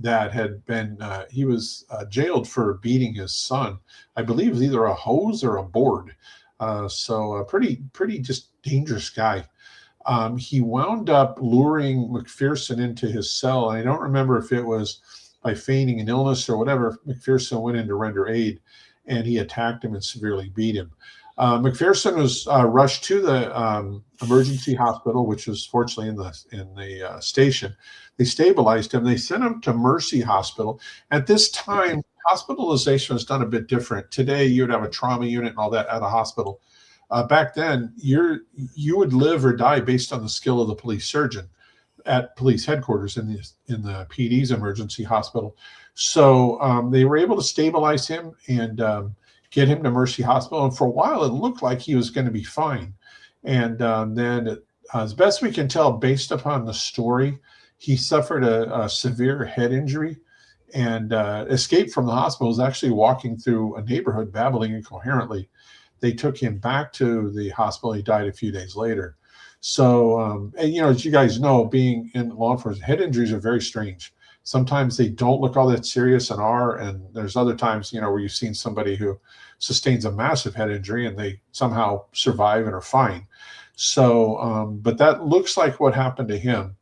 that had been, he was jailed for beating his son. I believe it was either a hose or a board. So a pretty just dangerous guy. He wound up luring McPherson into his cell. And I don't remember if it was by feigning an illness or whatever. McPherson went in to render aid, and he attacked him and severely beat him. McPherson was rushed to the emergency hospital, which was fortunately in the station. They stabilized him. They sent him to Mercy Hospital. At this time, hospitalization was done a bit different. Today, you would have a trauma unit and all that at a hospital. Back then, you would live or die based on the skill of the police surgeon at police headquarters in the PD's emergency hospital. So they were able to stabilize him and get him to Mercy Hospital. And for a while, it looked like he was going to be fine. And then, as best we can tell, based upon the story, he suffered a severe head injury and escaped from the hospital. Was actually walking through a neighborhood, babbling incoherently. They took him back to the hospital. He died a few days later. So, and as you guys know, being in law enforcement, head injuries are very strange. Sometimes they don't look all that serious and are, and there's other times, where you've seen somebody who sustains a massive head injury and they somehow survive and are fine. So, but that looks like what happened to him.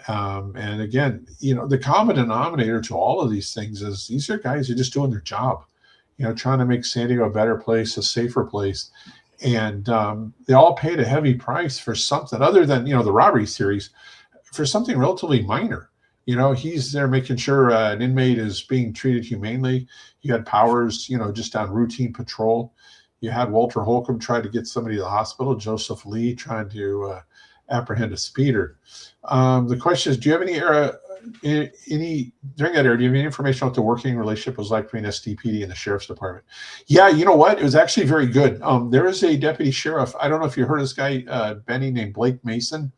And again, the common denominator to all of these things is these are guys who are just doing their job, trying to make San Diego a better place, a safer place. And they all paid a heavy price for something other than, the robbery series, for something relatively minor. He's there making sure an inmate is being treated humanely. You had Powers, just on routine patrol. You had Walter Holcomb try to get somebody to the hospital, Joseph Lee trying to apprehend a speeder. The question is, do you have any during that era, do you have any information on what the working relationship was like between SDPD and the sheriff's department? Yeah, you know what? It was actually very good. There is a deputy sheriff. I don't know if you heard of this guy, Benny, named Blake Mason.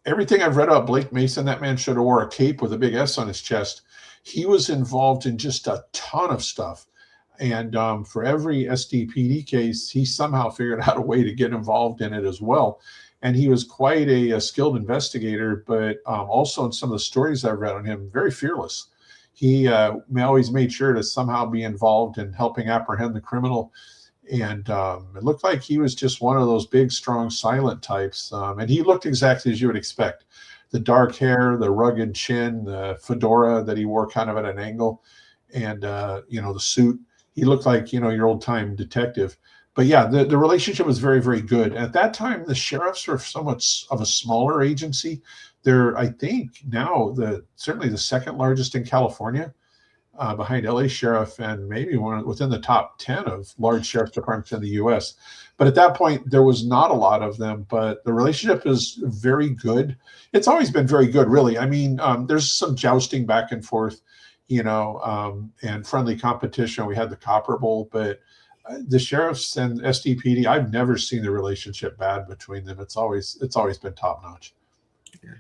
Everything I've read about Blake Mason, that man should have wore a cape with a big S on his chest. He was involved in just a ton of stuff. And for every SDPD case, he somehow figured out a way to get involved in it as well. And he was quite a skilled investigator, but also in some of the stories I've read on him, very fearless. He always made sure to somehow be involved in helping apprehend the criminal. And it looked like he was just one of those big, strong, silent types. And he looked exactly as you would expect. The dark hair, the rugged chin, the fedora that he wore kind of at an angle, and, the suit. He looked like, your old-time detective. But yeah, the relationship was very, very good. At that time, the sheriffs were somewhat of a smaller agency. They're, I think, now certainly the second largest in California, behind LA Sheriff, and maybe within the top 10 of large sheriff's departments in the U.S. But at that point, there was not a lot of them. But the relationship is very good. It's always been very good, really. I mean, there's some jousting back and forth, and friendly competition. We had the Copper Bowl, but the sheriffs and SDPD, I've never seen the relationship bad between them. It's always been top notch. Yeah.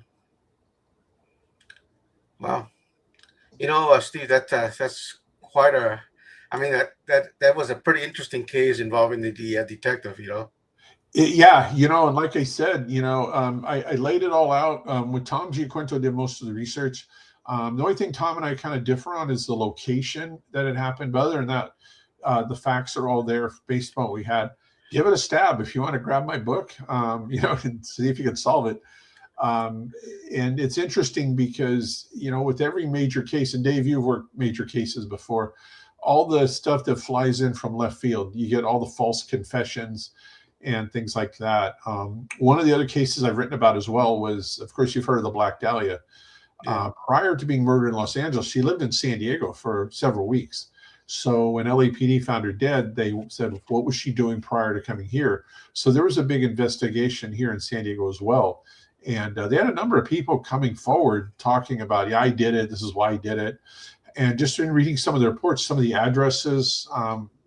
Wow. Steve, that's quite a. I mean, that was a pretty interesting case involving the detective. Yeah, and like I said, I laid it all out. With Tom Giaquinto did most of the research. The only thing Tom and I kind of differ on is the location that it happened. But other than that, the facts are all there based on what we had. Give it a stab if you want to grab my book, and see if you can solve it. And it's interesting because, with every major case, and Dave, you've worked major cases before, all the stuff that flies in from left field, you get all the false confessions and things like that. One of the other cases I've written about as well was, of course, you've heard of the Black Dahlia. Prior to being murdered in Los Angeles, she lived in San Diego for several weeks. So when LAPD found her dead, they said, what was she doing prior to coming here? So there was a big investigation here in San Diego as well. And they had a number of people coming forward talking about, yeah, I did it. This is why I did it. And just in reading some of the reports, some of the addresses,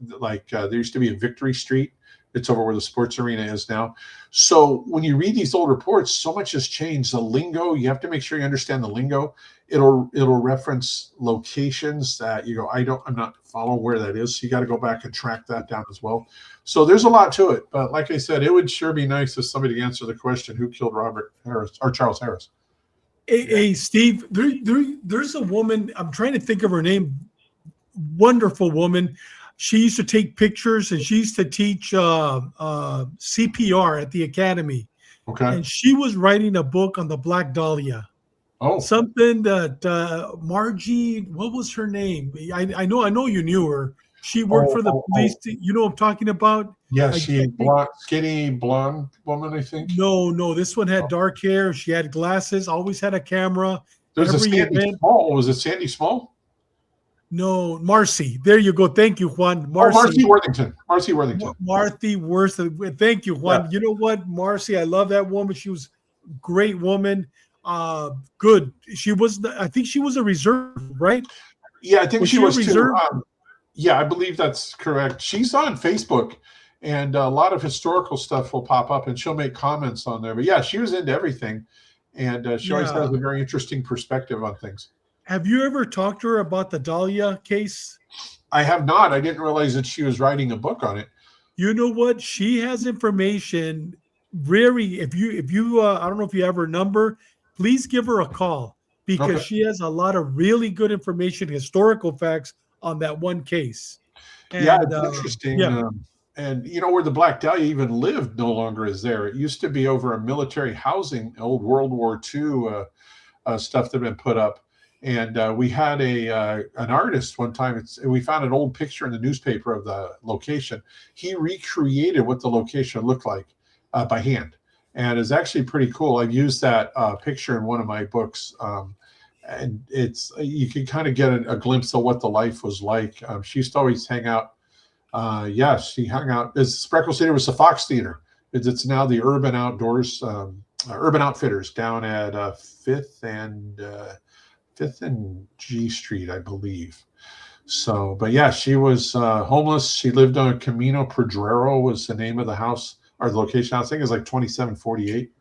there used to be a Victory Street. It's over where the sports arena is now. So when you read these old reports, so much has changed. The lingo, you have to make sure you understand the lingo. It'll reference locations that you go, I'm not following where that is. So you got to go back and track that down as well. So there's a lot to it. But like I said, it would sure be nice if somebody answer the question, who killed Robert Harris or Charles Harris? Hey, Steve, there's a woman, I'm trying to think of her name, wonderful woman. She used to take pictures and she used to teach CPR at the academy. Okay. And she was writing a book on the Black Dahlia. Oh. Something that Margie, what was her name? I know you knew her. She worked for the police. You know what I'm talking about? Yeah, skinny blonde woman, I think. No. This one had dark hair. She had glasses, always had a camera. There's a Sandy Small. Was it Sandy Small? No, Marcy. There you go. Thank you, Juan. Marcy Worthington. Marcy Worthington. Marcy Worthington. Thank you, Juan. Yeah. You know what, Marcy? I love that woman. She was a great woman. Good. I think she was a reserve, right? Yeah, I think she was reserve? Too. Yeah, I believe that's correct. She's on Facebook, and a lot of historical stuff will pop up, and she'll make comments on there. But yeah, she was into everything, and she always has a very interesting perspective on things. Have you ever talked to her about the Dahlia case? I have not. I didn't realize that she was writing a book on it. You know what? She has information very, if you I don't know if you have her number, please give her a call because Okay. she has a lot of really good information, historical facts on that one case. Yeah, And it's interesting. yeah, And where the Black Dahlia even lived no longer is there. It used to be over a military housing, old World War II stuff that had been put up. And we had an artist one time. We found an old picture in the newspaper of the location. He recreated what the location looked like by hand, and it's actually pretty cool. I've used that picture in one of my books, and you can kind of get a glimpse of what the life was like. She used to always hang out. Yes, she hung out. Spreckles Theater was the Fox Theater. It's now the Urban Outdoors. Urban Outfitters down at Fifth and G Street, I believe. So, but yeah, she was homeless. She lived on Camino Pedrero was the name of the house or the location. I think it was like 2748.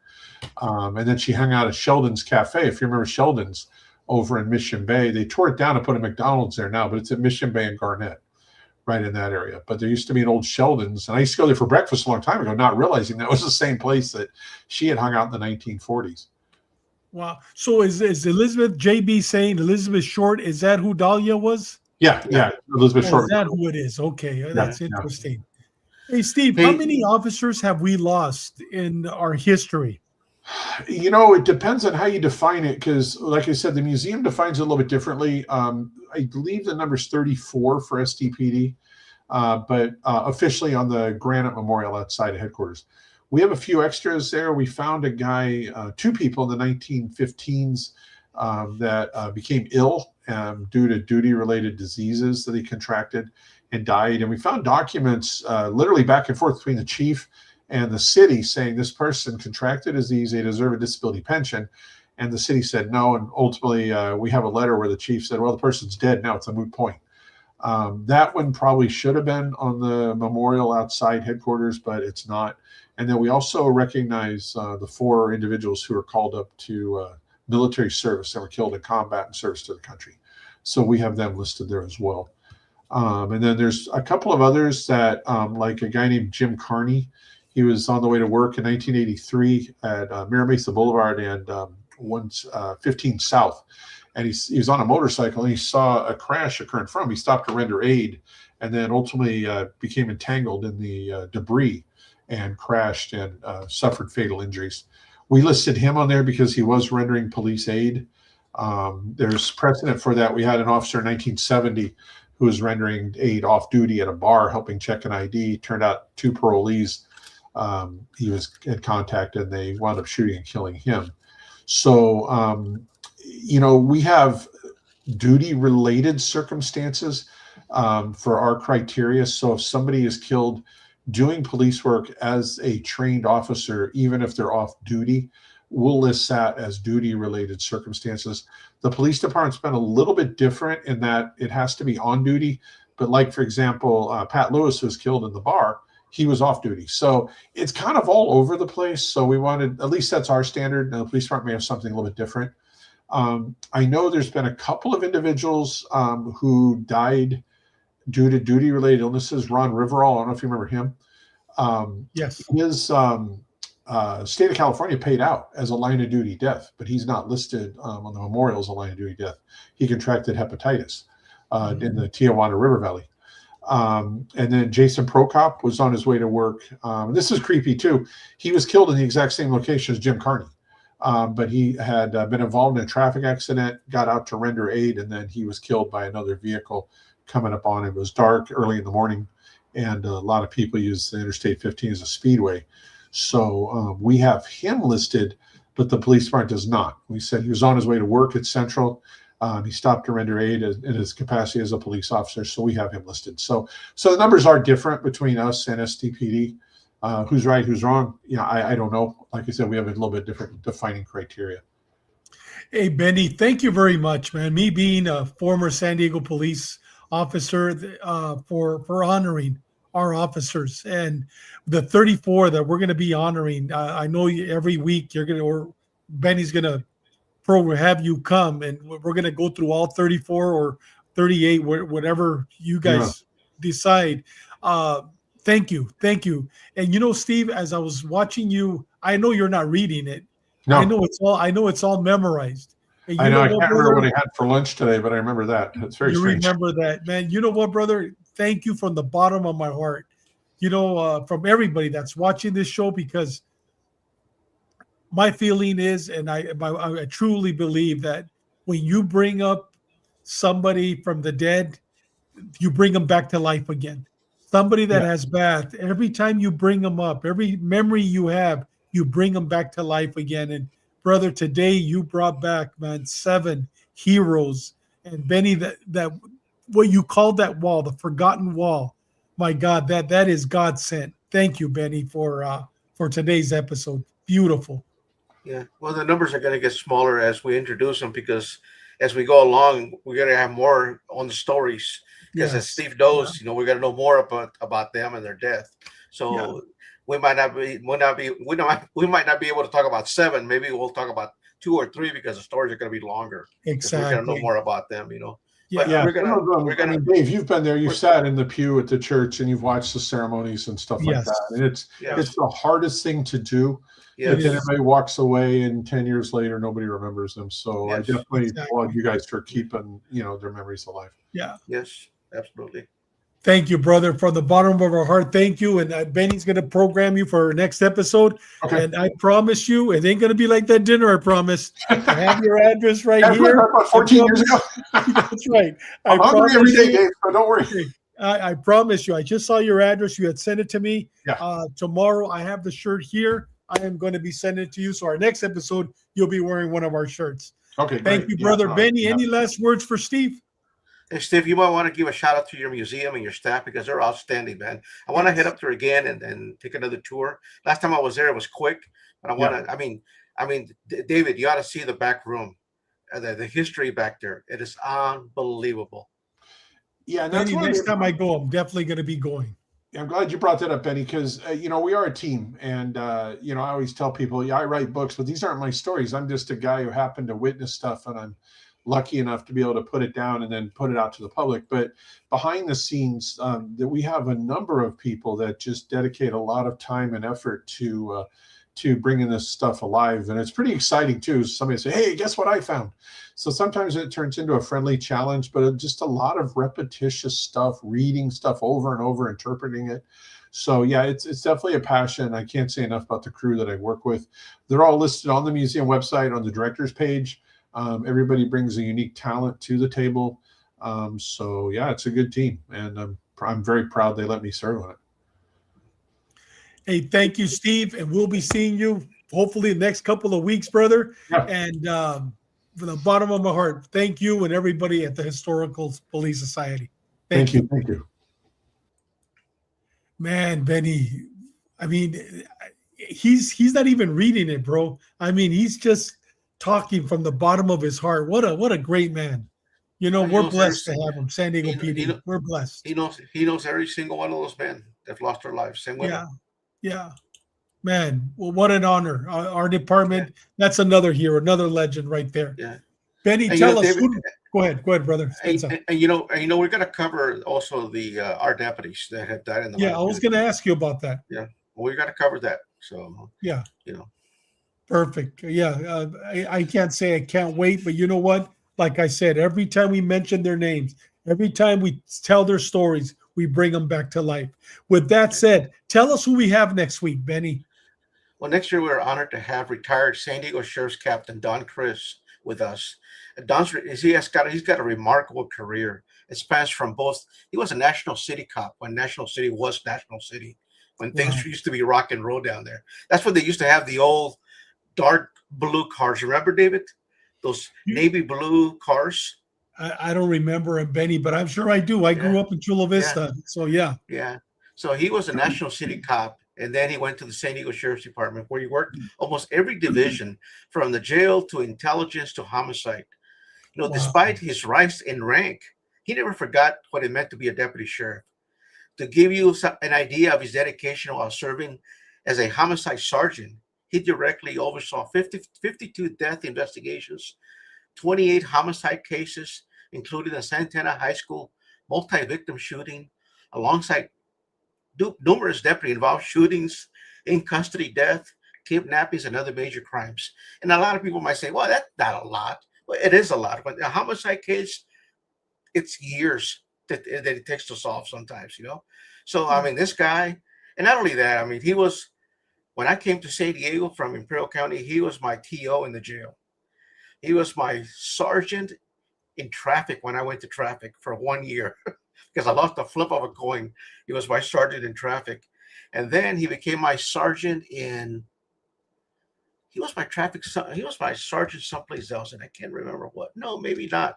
And then she hung out at Sheldon's Cafe. If you remember Sheldon's over in Mission Bay, they tore it down and put a McDonald's there now, but it's at Mission Bay and Garnett, right in that area. But there used to be an old Sheldon's, and I used to go there for breakfast a long time ago, not realizing that was the same place that she had hung out in the 1940s. wow. So is Elizabeth JB saying Elizabeth Short? Is that who Dahlia was? Yeah, Elizabeth Short. Is that who it is? Okay, that's Yeah. interesting. Hey, Steve, how many officers have we lost in our history? It depends on how you define it, because, like I said, the museum defines it a little bit differently. I believe the number is 34 for STPD, but officially on the Granite Memorial outside of headquarters. We have a few extras there. We found a guy, two people in the 1915s that became ill due to duty-related diseases that he contracted and died. And we found documents literally back and forth between the chief and the city saying this person contracted disease, they deserve a disability pension. And the city said no. And ultimately, we have a letter where the chief said, well, the person's dead now. It's a moot point. That one probably should have been on the memorial outside headquarters, but it's not. And then we also recognize the 4 individuals who were called up to military service and were killed in combat and service to the country. So we have them listed there as well. And then there's a couple of others that, like a guy named Jim Carney. He was on the way to work in 1983 at Mira Mesa Boulevard and 15 South. And he was on a motorcycle and he saw a crash occur in front of him. He stopped to render aid and then ultimately became entangled in the debris and crashed and suffered fatal injuries. We listed him on there because he was rendering police aid. There's precedent for that. We had an officer in 1970 who was rendering aid off duty at a bar, helping check an ID. Turned out 2 parolees he was in contact, and they wound up shooting and killing him. So, we have duty-related circumstances for our criteria. So if somebody is killed doing police work as a trained officer, even if they're off duty, we'll list that as duty-related circumstances. The police department's been a little bit different in that it has to be on duty. But like, for example, Pat Lewis was killed in the bar. He was off duty. So it's kind of all over the place. So we wanted, at least that's our standard. Now, the police department may have something a little bit different. I know there's been a couple of individuals who died due to duty-related illnesses. Ron Riverall, I don't know if you remember him. Yes. His state of California paid out as a line of duty death, but he's not listed on the memorial as a line of duty death. He contracted hepatitis in the Tijuana River Valley. And then Jason Prokop was on his way to work. This is creepy too. He was killed in the exact same location as Jim Carney, but he had been involved in a traffic accident, got out to render aid, and then he was killed by another vehicle coming up on him. It was dark early in the morning, and a lot of people use the Interstate 15 as a speedway. So we have him listed, but the police department does not. We said he was on his way to work at Central. He stopped to render aid in his capacity as a police officer, so we have him listed. So the numbers are different between us and STPD. Who's right, who's wrong? I don't know. Like I said, we have a little bit different defining criteria. Hey, Benny, thank you very much, man. Me being a former San Diego police officer, for honoring our officers and the 34 that we're going to be honoring. I know every week Benny's going to have you come, and we're going to go through all 34 or 38, whatever you guys decide. Thank you. Thank you. And Steve, as I was watching you, I know you're not reading it. I No, know it's all memorized. And I you know. know I what, can't remember what brother? I had for lunch today, but I remember that. It's very You strange. remember that, man. You know what, brother? Thank you from the bottom of my heart. From everybody that's watching this show, because my feeling is, and I truly believe that when you bring up somebody from the dead, you bring them back to life again. Somebody that Yeah. has passed, every time you bring them up, every memory you have, you bring them back to life again. And brother, today you brought back, man, 7 heroes. And Benny, that what you called that wall, the forgotten wall. My God, that is God sent. Thank you, Benny, for today's episode. Beautiful. Yeah. Well, the numbers are going to get smaller as we introduce them because as we go along, we're going to have more on the stories. Because as Yes. Steve knows, we're going to know more about them and their death. So we might not be able to talk about 7. Maybe we'll talk about 2 or 3 because the stories are going to be longer. Because we're going to know Exactly. more about them. Yeah. But we're Some of them, we're gonna Dave, you've been there. You've sat in the pew at the church and you've watched the ceremonies and stuff like Yes. that. And it's yes. the hardest thing to do. Yes. But then everybody walks away, and 10 years later, nobody remembers them. So I Yes. definitely Exactly. applaud you guys for keeping their memories alive. Yeah. Yes, absolutely. Thank you, brother, from the bottom of our heart. Thank you. And Benny's going to program you for our next episode. Okay. And I promise you, it ain't going to be like that dinner. I promise. I have your address right That's here. about 14 years ago. That's right. I'm hungry every day, Dave, so don't worry. I promise you. I just saw your address. You had sent it to me. Yeah. Tomorrow, I have the shirt here. I am going to be sending it to you. So our next episode, you'll be wearing one of our shirts. Okay. Thank you, brother. Benny, any last words for Steve? Hey, Steve, you might want to give a shout out to your museum and your staff because they're outstanding, man. I want to head up there again and take another tour. Last time I was there, it was quick, but I want to. I mean, David, you ought to see the back room, the history back there. It is unbelievable. Yeah, and that's Benny, next time I go, I'm definitely going to be going. I'm glad you brought that up, Benny, because we are a team, and I always tell people, I write books, but these aren't my stories. I'm just a guy who happened to witness stuff, and I'm lucky enough to be able to put it down and then put it out to the public. But behind the scenes, that we have a number of people that just dedicate a lot of time and effort to bringing this stuff alive, and it's pretty exciting too. Somebody say, "Hey, guess what I found?" So sometimes it turns into a friendly challenge, but just a lot of repetitious stuff, reading stuff over and over, interpreting it. So yeah, it's definitely a passion. I can't say enough about the crew that I work with. They're all listed on the museum website on the director's page. Everybody brings a unique talent to the table. So yeah, it's a good team, and I'm very proud they let me serve on it. Hey, thank you, Steve, and we'll be seeing you hopefully the next couple of weeks, brother. Yeah. And from the bottom of my heart, thank you and everybody at the Historical Police Society. Thank you. Thank you. Man, Benny, I mean, he's not even reading it, bro. I mean, he's just talking from the bottom of his heart. What a great man. We're blessed to have him. San Diego PD. We're blessed. He knows every single one of those men that lost their lives. Same women. Yeah. Man, well, what an honor. Our department, that's another hero, another legend right there. Yeah. Benny, tell us. Go ahead, brother. And we're going to cover also the our deputies that have died in the I was going to ask you about that. Yeah, we're going to cover that. So perfect. Yeah, I can't say I can't wait, but you know what? Like I said, every time we mention their names, every time we tell their stories, we bring them back to life. With that said, tell us who we have next week, Benny. Well, next year we're honored to have retired San Diego Sheriff's Captain Don Chris with us. He's got a remarkable career. It spans from both. He was a National City cop when National City was National City, when things used to be rock and roll down there. That's when they used to have the old dark blue cars. Remember, David? Those navy blue cars. I don't remember him, Benny, but I'm sure I do. I grew up in Chula Vista, so yeah. Yeah. So he was a National City cop, and then he went to the San Diego Sheriff's Department, where he worked almost every division, from the jail to intelligence to homicide. Despite his rise in rank, he never forgot what it meant to be a deputy sheriff. To give you an idea of his dedication while serving as a homicide sergeant, he directly oversaw 52 death investigations, 28 homicide cases, including the Santana High School multi-victim shooting, alongside numerous deputy involved shootings, in custody death, kidnappings, and other major crimes. And a lot of people might say, well, that's not a lot. Well, it is a lot. But a homicide case, it's years that it takes to solve sometimes, you know? So, I mean, this guy, and not only that, I mean, he was, when I came to San Diego from Imperial County, he was my TO in the jail. He was my sergeant in traffic when I went to traffic for 1 year because I lost the flip of a coin. He was my sergeant in traffic. And then he became my sergeant in, he was my sergeant someplace else, and I can't remember what. No, maybe not.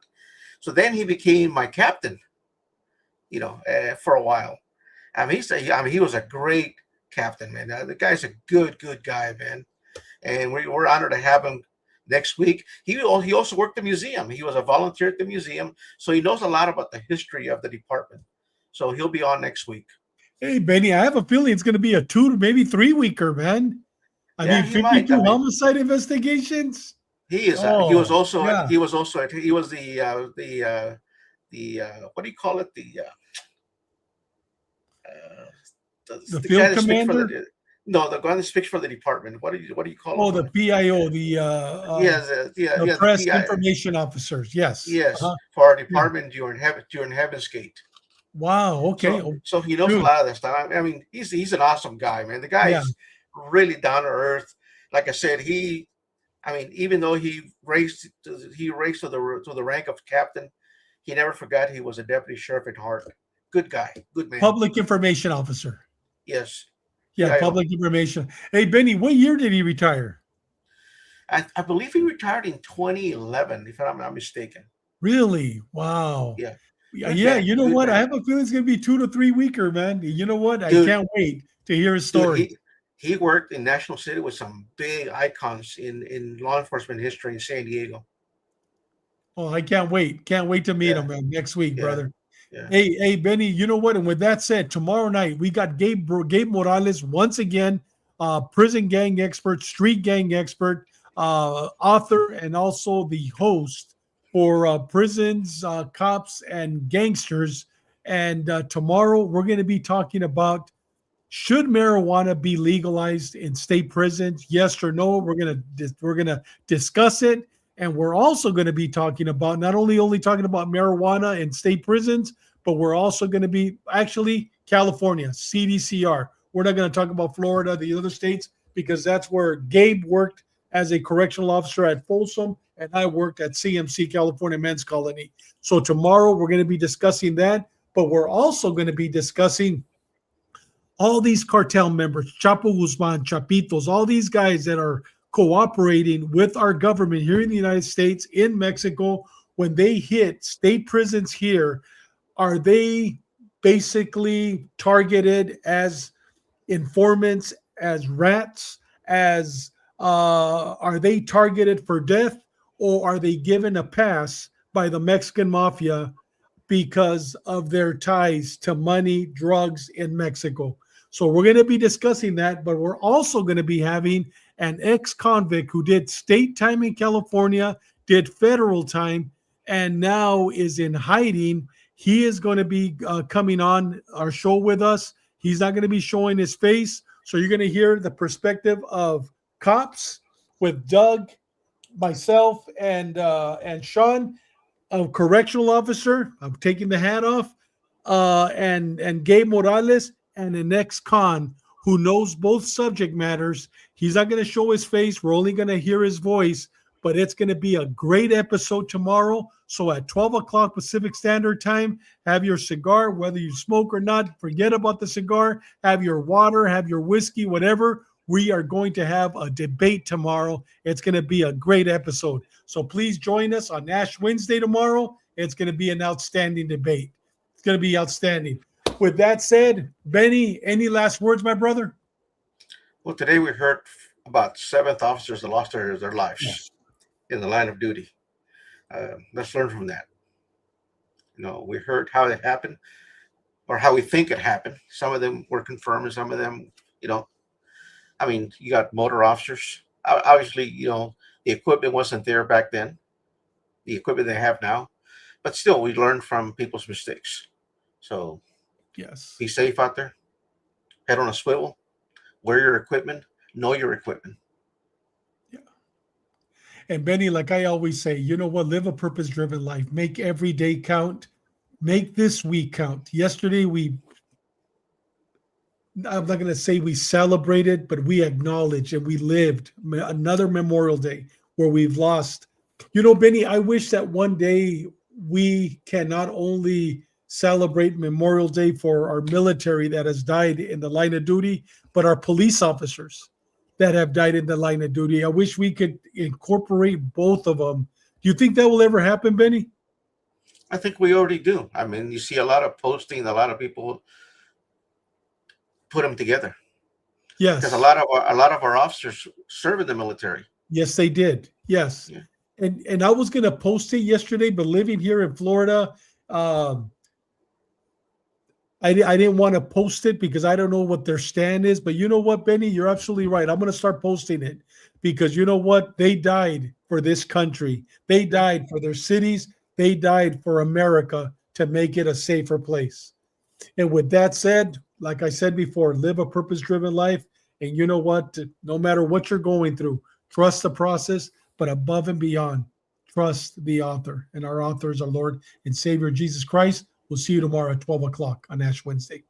So then he became my captain, you know, for a while. I mean, he was a great captain, man. The guy's a good guy, man. And we're honored to have him next week. He also worked the museum. He was a volunteer at the museum, so he knows a lot about the history of the department. So he'll be on next week. Hey, Benny, I have a feeling it's going to be a 2 maybe 3 weeker, man. I mean, 52 homicide investigations. He is. He was also. Yeah. He was also. He was the what do you call it? The field commander. The guy that speaks for the department. What do you call it? Oh, the PIO. The press information officers. Yes. Yes. For our department during Heaven's Gate. Wow. Okay. So he knows a lot of that stuff. I mean, he's an awesome guy, man. The guy is really down to earth. Like I said, even though he raised to the rank of captain, he never forgot he was a deputy sheriff at heart. Good guy, good man. Public information officer. Yes. Yeah, public information. Hey, Benny, what year did he retire? I believe he retired in 2011, if I'm not mistaken. Really? Wow. Yeah. Yeah, you know what? Man. I have a feeling it's going to be 2 to 3 weeker, man. You know what? Dude, I can't wait to hear his story. Dude, he worked in National City with some big icons in law enforcement history in San Diego. Oh, I can't wait. Can't wait to meet him, man, next week, brother. Yeah. Hey, Benny, you know what? And with that said, tomorrow night, we got Gabe Morales once again, prison gang expert, street gang expert, author, and also the host for prisons, cops, and gangsters. And tomorrow, we're going to be talking about, should marijuana be legalized in state prisons? Yes or no? We're gonna discuss it, and we're also going to be talking about not only talking about marijuana in state prisons, but we're also going to be actually California, CDCR. We're not going to talk about Florida, the other states, because that's where Gabe worked as a correctional officer at Folsom, and I worked at CMC, California Men's Colony. So tomorrow we're going to be discussing that, but we're also going to be discussing all these cartel members, Chapo Guzman, Chapitos, all these guys that are cooperating with our government here in the United States, in Mexico, when they hit state prisons here, are they basically targeted as informants, as rats, as are they targeted for death, or are they given a pass by the Mexican mafia because of their ties to money, drugs in Mexico? So we're going to be discussing that, but we're also going to be having an ex-convict who did state time in California, did federal time, and now is in hiding. He is going to be coming on our show with us. He's not going to be showing his face. So you're going to hear the perspective of cops with Doug, myself, and Sean, a correctional officer. I'm taking the hat off, and Gabe Morales, and an ex-con who knows both subject matters. He's not going to show his face. We're only going to hear his voice, but it's going to be a great episode tomorrow. So at 12 o'clock Pacific Standard Time, have your cigar, whether you smoke or not. Forget about the cigar. Have your water, have your whiskey, whatever. We are going to have a debate tomorrow. It's going to be a great episode. So please join us on Ash Wednesday tomorrow. It's going to be an outstanding debate. It's going to be outstanding. With that said, Benny, any last words, my brother? Well, today we heard about 7th officers that lost their lives in the line of duty. Let's learn from that. You know, we heard how it happened, or how we think it happened. Some of them were confirmed, and some of them, you know, I mean, you got motor officers. Obviously, you know, the equipment wasn't there back then, the equipment they have now, but still, we learn from people's mistakes. So, yes, be safe out there. head on a swivel, wear your equipment, know your equipment. And Benny, like I always say, you know what? Live a purpose-driven life. Make every day count. Make this week count. Yesterday, I'm not going to say we celebrated, but we acknowledged and we lived another Memorial Day where we've lost. You know, Benny, I wish that one day we can not only celebrate Memorial Day for our military that has died in the line of duty, but our police officers that have died in the line of duty. I wish we could incorporate both of them. Do you think that will ever happen, Benny? I think we already do. I mean, you see a lot of posting, a lot of people put them together. Yes. Because a lot of our officers serve in the military. Yes, they did. Yes. Yeah. And I was going to post it yesterday, but living here in Florida, I didn't want to post it because I don't know what their stand is. But you know what, Benny? You're absolutely right. I'm going to start posting it because you know what? They died for this country. They died for their cities. They died for America to make it a safer place. And with that said, like I said before, live a purpose-driven life. And you know what? No matter what you're going through, trust the process, but above and beyond, trust the author. And our author is our Lord and Savior, Jesus Christ. We'll see you tomorrow at 12 o'clock on Ash Wednesday.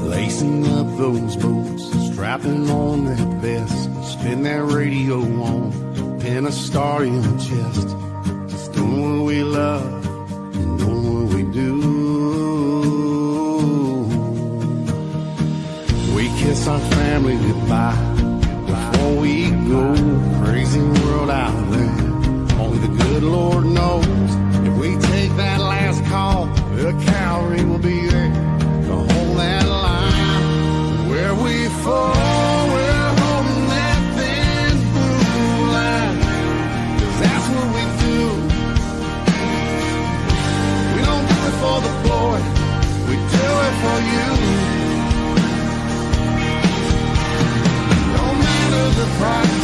Lacing up those boots, strapping on that vest, spin that radio on, pin a star in the chest, just doing what we love and doing what we do. We kiss our family goodbye before we go. Crazy world out there, only the good Lord knows. If we take that last call, the cavalry will be there to hold that line. Where we fall, we're holding that thin blue line, 'cause that's what we do. We don't do it for the boy, we do it for you. No matter the price,